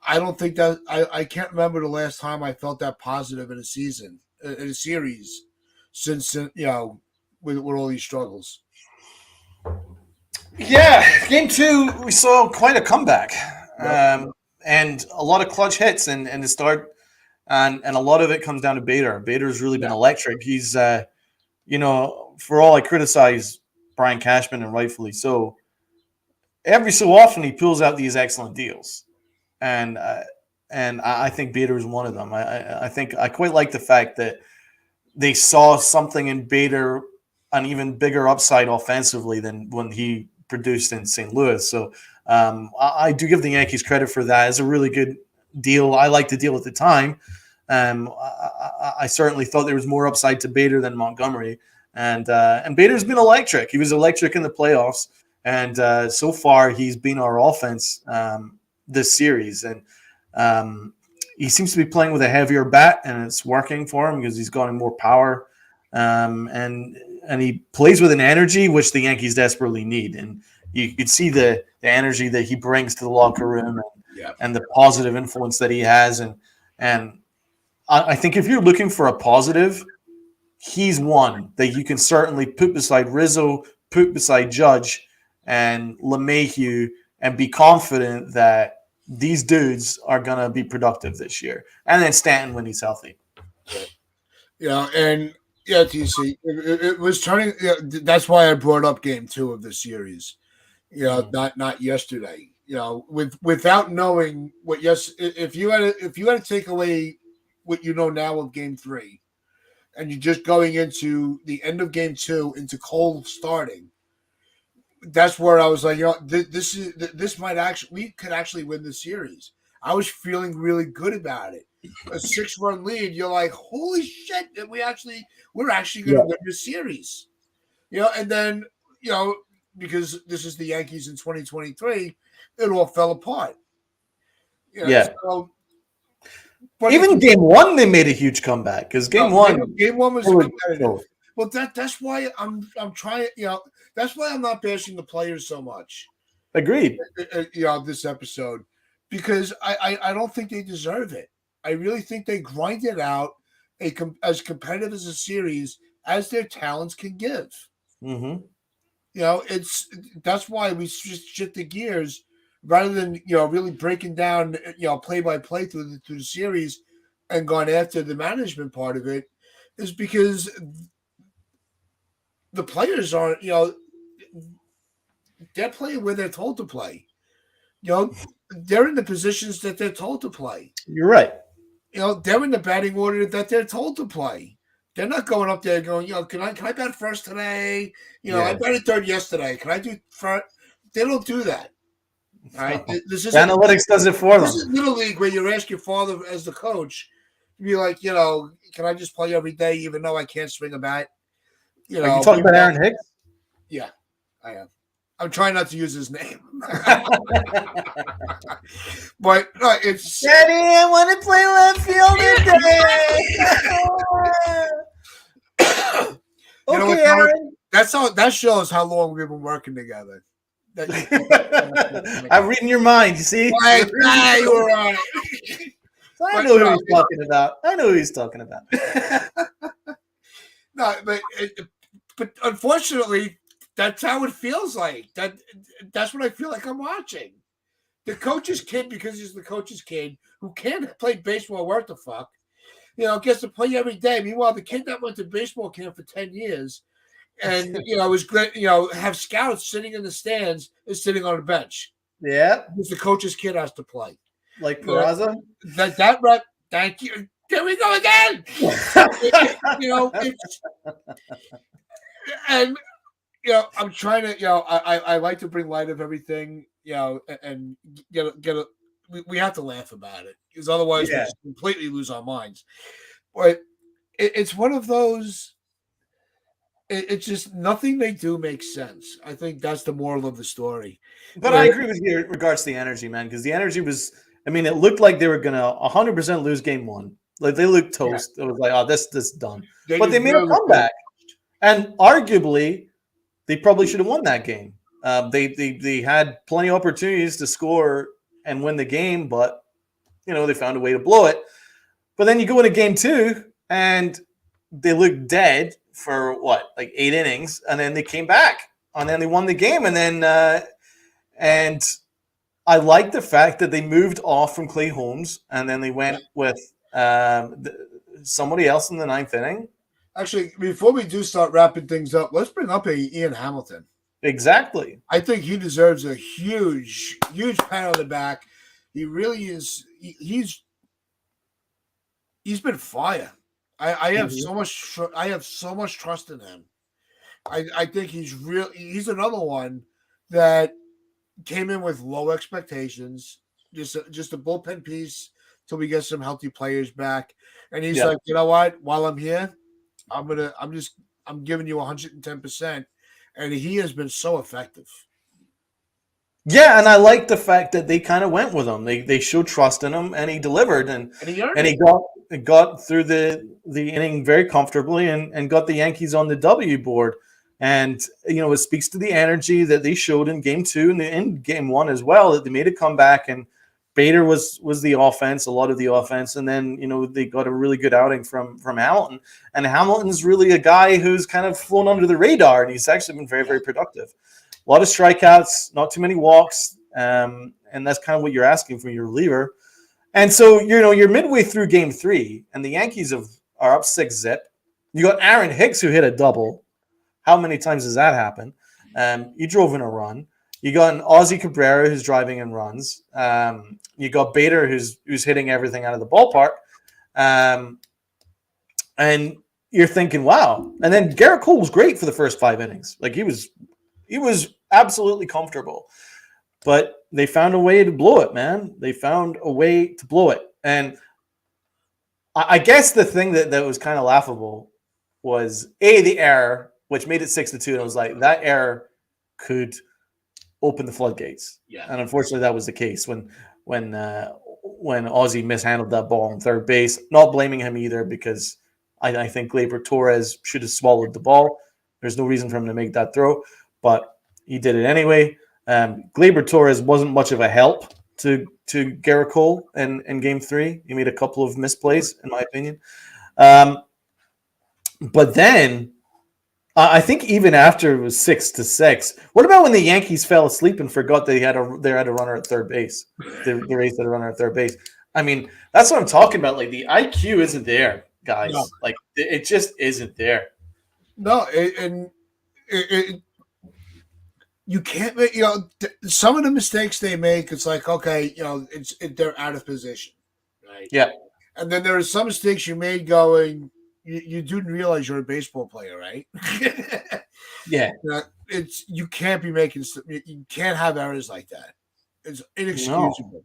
I don't think that I can't remember the last time I felt that positive in a season, in a series, since with all these struggles. Yeah, game 2 we saw quite a comeback, Yep. and a lot of clutch hits and the start, and a lot of it comes down to Bader. Bader's really been Yeah. electric. He's for all I criticize Brian Cashman, and rightfully so, every so often he pulls out these excellent deals, and I think Bader is one of them. I think I quite like the fact that they saw something in Bader, an even bigger upside offensively than when he produced in St. Louis. So I do give the Yankees credit for that. It's a really good deal. I liked the deal at the time. I certainly thought there was more upside to Bader than Montgomery, and Bader's been electric. He was electric in the playoffs, and so far he's been our offense this series, and he seems to be playing with a heavier bat, and it's working for him because he's got more power, and he plays with an energy which the Yankees desperately need. And you could see the energy that he brings to the locker room, and the positive influence that he has. And I think if you're looking for a positive, he's one that you can certainly put beside Rizzo, put beside Judge and LeMahieu, and be confident that these dudes are going to be productive this year. And then Stanton when he's healthy. And TC, it was turning. That's why I brought up game 2 of the series. Not yesterday. Without knowing what. Yes, if you had to take away what you know now of game 3, and you're just going into the end of game 2 into Cole starting, that's where I was like, this might actually, we could actually win the series. I was feeling really good about it. A 6-run lead, you're like, holy shit, we're actually going to win the series. And then, because this is the Yankees in 2023, it all fell apart. So, but even game 1, they made a huge comeback because game one was competitive. Well, that's why I'm trying. That's why I'm not bashing the players so much. Agreed. This episode, because I don't think they deserve it. I really think they grinded out as competitive as a series as their talents can give. Mm-hmm. That's why we shift the gears rather than really breaking down play by play through the series and gone after the management part of it, is because the players aren't they're playing where they're told to play. They're in the positions that they're told to play. You're right. They're in the batting order that they're told to play. They're not going up there going, can I bat first today? I batted third yesterday. Can I do first? They don't do that. All right. Analytics does it for them. This is Little League where you ask your father as the coach to be like, can I just play every day even though I can't swing a bat? Are you talking about Aaron Hicks? Yeah, I am. I'm trying not to use his name. But it's Daddy, I want to play left field today. Okay, Aaron. That shows how long we've been working together. I'm reading your mind, you see? You were on it. I know who he's talking about. I know who he's talking about. No, but unfortunately, that's how it feels like. That's what I feel like I'm watching. The coach's kid, because he's the coach's kid, who can't play baseball worth the fuck, gets to play every day. Meanwhile, the kid that went to baseball camp for 10 years and, was great, have scouts sitting in the stands is sitting on a bench. Yeah. Because the coach's kid has to play. Like Peraza? That right. Thank you. There we go again. And I'm trying to, I like to bring light of everything, and we have to laugh about it because otherwise we just completely lose our minds. But it's one of those. It's just nothing they do makes sense. I think that's the moral of the story. But I agree with you in regards to the energy, man, because the energy was. I mean, it looked like they were gonna 100% lose game 1. Like they looked toast. Yeah. It was like, this done. But they made a comeback, and arguably, they probably should have won that game. They had plenty of opportunities to score and win the game, but they found a way to blow it. But then you go into game 2 and they looked dead for like 8 innings, and then they came back and then they won the game. And I like the fact that they moved off from Clay Holmes and then they went with somebody else in the 9th inning. Actually, before we do start wrapping things up, let's bring up Ian Hamilton. Exactly. I think he deserves a huge pat on the back. He really is. He's been fire. I have so much. I have so much trust in him. I think he's another one that came in with low expectations. Just a bullpen piece till we get some healthy players back. And he's like, you know what? While I'm here, I'm giving you 110%. And he has been so effective. Yeah, and I like the fact that they kind of went with him. They showed trust in him, and he delivered, and he got through the inning very comfortably, and got the Yankees on the W board. And it speaks to the energy that they showed in game 2 and in game 1 as well. That they made a comeback, and Bader was the offense, a lot of the offense, and then they got a really good outing from Hamilton. And Hamilton's really a guy who's kind of flown under the radar, and he's actually been very, very productive. A lot of strikeouts, not too many walks, and that's kind of what you're asking from your reliever. And so you're midway through game 3, and the Yankees are up 6-0. You got Aaron Hicks who hit a double. How many times does that happen? You drove in a run. You got an Ozzie Cabrera who's driving in runs. You got Bader who's hitting everything out of the ballpark. And you're thinking, wow. And then Garrett Cole was great for the first 5 innings. Like he was absolutely comfortable. But they found a way to blow it, man. They found a way to blow it. And I guess the thing that was kind of laughable was the error, which made it 6-2. And I was like, that error could open the floodgates. Yeah. And unfortunately, that was the case when Ozzie mishandled that ball on third base. Not blaming him either, because I think Gleyber Torres should have swallowed the ball. There's no reason for him to make that throw, but he did it anyway. Gleyber Torres wasn't much of a help to Garrett Cole in game 3. He made a couple of misplays, in my opinion. But then I think even after it was 6-6, what about when the Yankees fell asleep and forgot they had a runner at third base? The Rays had a runner at third base. I mean, that's what I'm talking about. Like, the IQ isn't there, guys. No. Like, it just isn't there. No, you can't make, some of the mistakes they make, it's like, okay, they're out of position, right? Yeah. And then there are some mistakes you made going, you didn't realize you're a baseball player, right? Yeah. You can't have errors like that. It's inexcusable. No.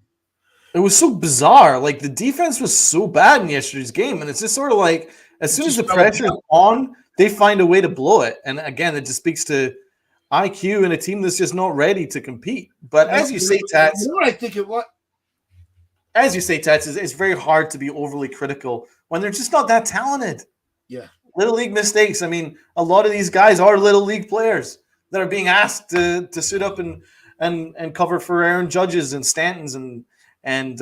It was so bizarre. Like, the defense was so bad in yesterday's game, and it's just sort of like, as soon as the pressure's on, they find a way to blow it. And again, it just speaks to IQ and a team that's just not ready to compete. But as you say, Tats, you know what I think it was? As you say, Tats, it's very hard to be overly critical when they're just not that talented. Yeah. Little league mistakes. I mean, a lot of these guys are little league players that are being asked to suit up and cover for Aaron Judges and Stantons and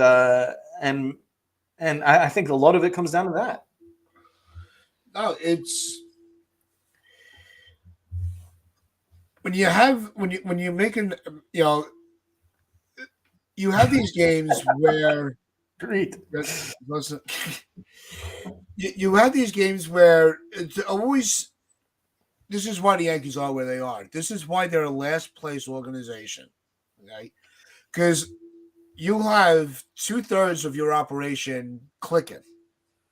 I think a lot of it comes down to that. No, it's when you're making, you have these games where great. You have these games where it's always. This is why the Yankees are where they are. This is why they're a last place organization, okay? Because you have 2/3 of your operation clicking,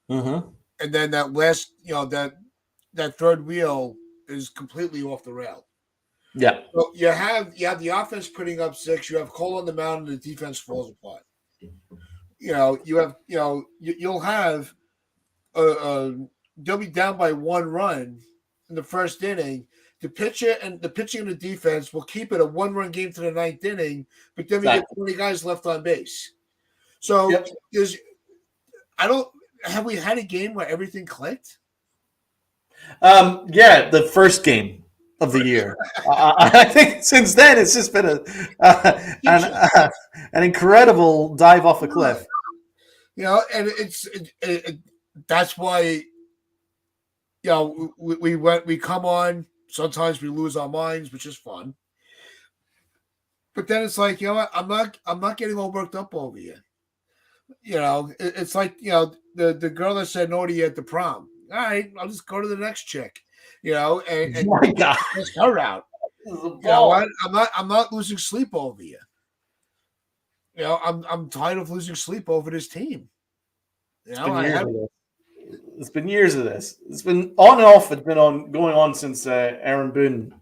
and then that last, that third wheel is completely off the rail. Yeah. So you have the offense putting up 6. You have Cole on the mound, and the defense falls apart. You'll have they'll be down by 1 run in the first inning. The pitching and the defense will keep it a 1-run game to the 9th inning, but then we get 20 guys left on base. So have we had a game where everything clicked? Yeah, the first game. of the year. I think since then it's just been an incredible dive off a cliff. And that's why, we come on. Sometimes we lose our minds, which is fun. But then it's like, what? I'm not getting all worked up over you. It's like, the girl that said no to you at the prom. All right, I'll just go to the next chick. And my God, just her out. What? I'm not losing sleep over you. I'm tired of losing sleep over this team. It's been years of this. It's been on and off. It's been going on since Aaron Boone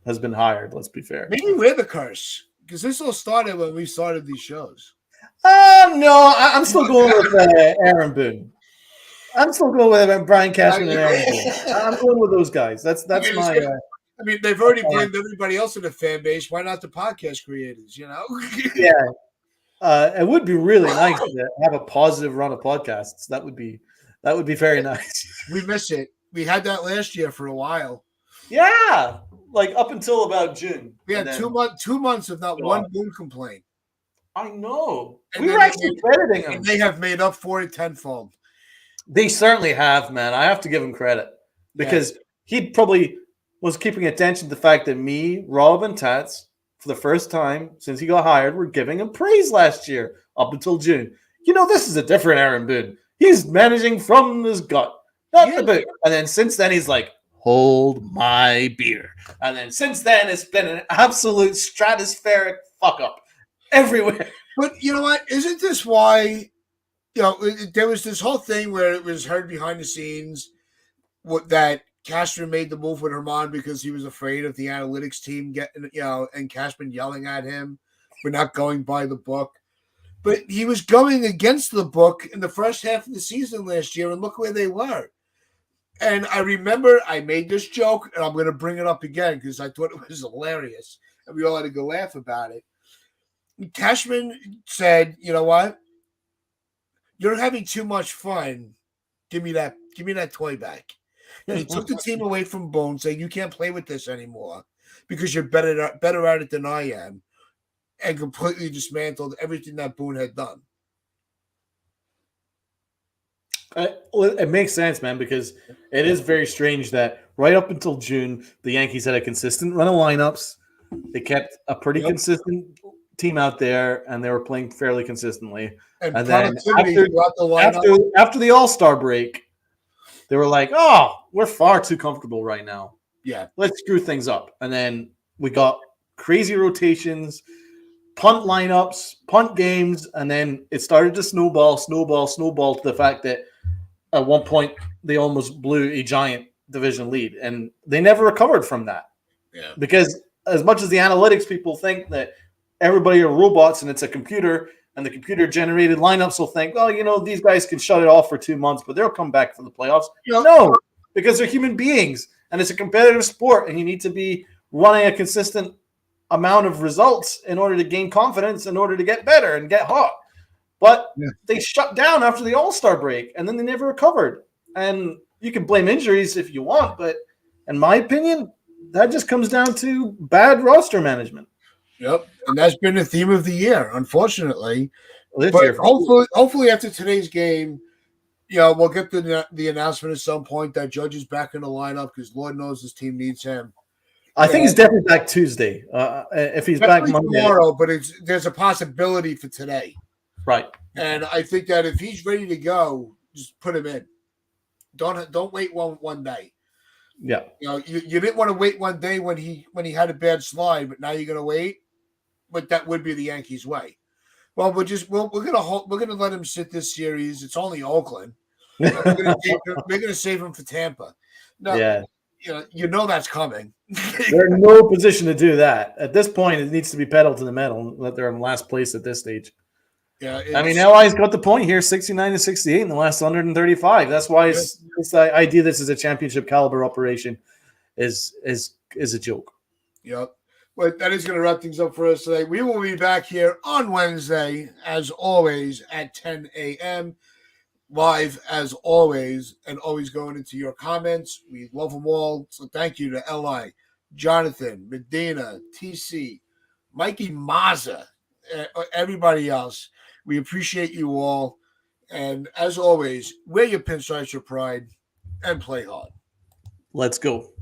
has been hired. Let's be fair. Maybe we're the curse, because this all started when we started these shows. No, I'm still going with Aaron Boone. I'm still going with Brian Cashman and Aaron Boone. I'm going with those guys. That's my. They've already blamed everybody else in the fan base. Why not the podcast creators? Yeah. It would be really nice to have a positive run of podcasts. That would be very nice. We miss it. We had that last year for a while. Yeah, like up until about June. We had 2 months of not one Boone complaint. I know. We were actually crediting them. And they have made up for it tenfold. They certainly have, man. I have to give him credit because he probably was keeping attention to the fact that me, Rob, and Tats, for the first time since he got hired, were giving him praise last year up until June. This is a different Aaron Boone. He's managing from his gut, not the boot. And then since then, he's like, hold my beer. And then since then, it's been an absolute stratospheric fuck up everywhere. But you know what? Isn't this why, there was this whole thing where it was heard behind the scenes that Cashman made the move with Herman because he was afraid of the analytics team getting, and Cashman yelling at him for not going by the book. But he was going against the book in the first half of the season last year, and look where they were. And I remember I made this joke, and I'm going to bring it up again because I thought it was hilarious, and we all had to go laugh about it. Cashman said, "You know what? You're having too much fun. Give me that toy back." And he took the team away from Boone, saying, "You can't play with this anymore because you're better at it than I am," and completely dismantled everything that Boone had done. It makes sense, man, because it is very strange that right up until June, the Yankees had a consistent run of lineups. They kept a pretty consistent team out there, and they were playing fairly consistently. And then after the All-Star break, they were like, "Oh, we're far too comfortable right now. Yeah, let's screw things up." And then we got crazy rotations, punt lineups, punt games, and then it started to snowball to the fact that at one point they almost blew a giant division lead, and they never recovered from that. Yeah, because as much as the analytics people think that everybody are robots and it's a computer, and the computer-generated lineups will think, well, these guys can shut it off for 2 months, but they'll come back for the playoffs. No, because they're human beings, and it's a competitive sport, and you need to be running a consistent amount of results in order to gain confidence, in order to get better and get hot. But they shut down after the All-Star break, and then they never recovered. And you can blame injuries if you want, but in my opinion, that just comes down to bad roster management. Yep, and that's been the theme of the year, unfortunately. But hopefully after today's game, we'll get the announcement at some point that Judge is back in the lineup because Lord knows his team needs him. I think he's definitely back Tuesday. If he's back Monday, tomorrow, but there's a possibility for today. Right. And I think that if he's ready to go, just put him in. Don't wait one day. Yeah. You didn't want to wait one day when he had a bad slide, but now you're going to wait. But that would be the Yankees' way. Well, we're gonna let him sit this series. It's only Oakland. We're gonna save him for Tampa. No, yeah. That's coming. They're in no position to do that at this point. It needs to be pedal to the metal that they're in last place at this stage. Yeah, LI's got the point here, 69-68 in the last 135. That's why it's the idea this is a championship caliber operation is a joke. Yep. But that is going to wrap things up for us today. We will be back here on Wednesday, as always, at 10 a.m. Live, as always, and always going into your comments. We love them all. So thank you to LI, Jonathan, Medina, TC, Mikey Mazza, everybody else. We appreciate you all. And as always, wear your pinstripes with pride and play hard. Let's go.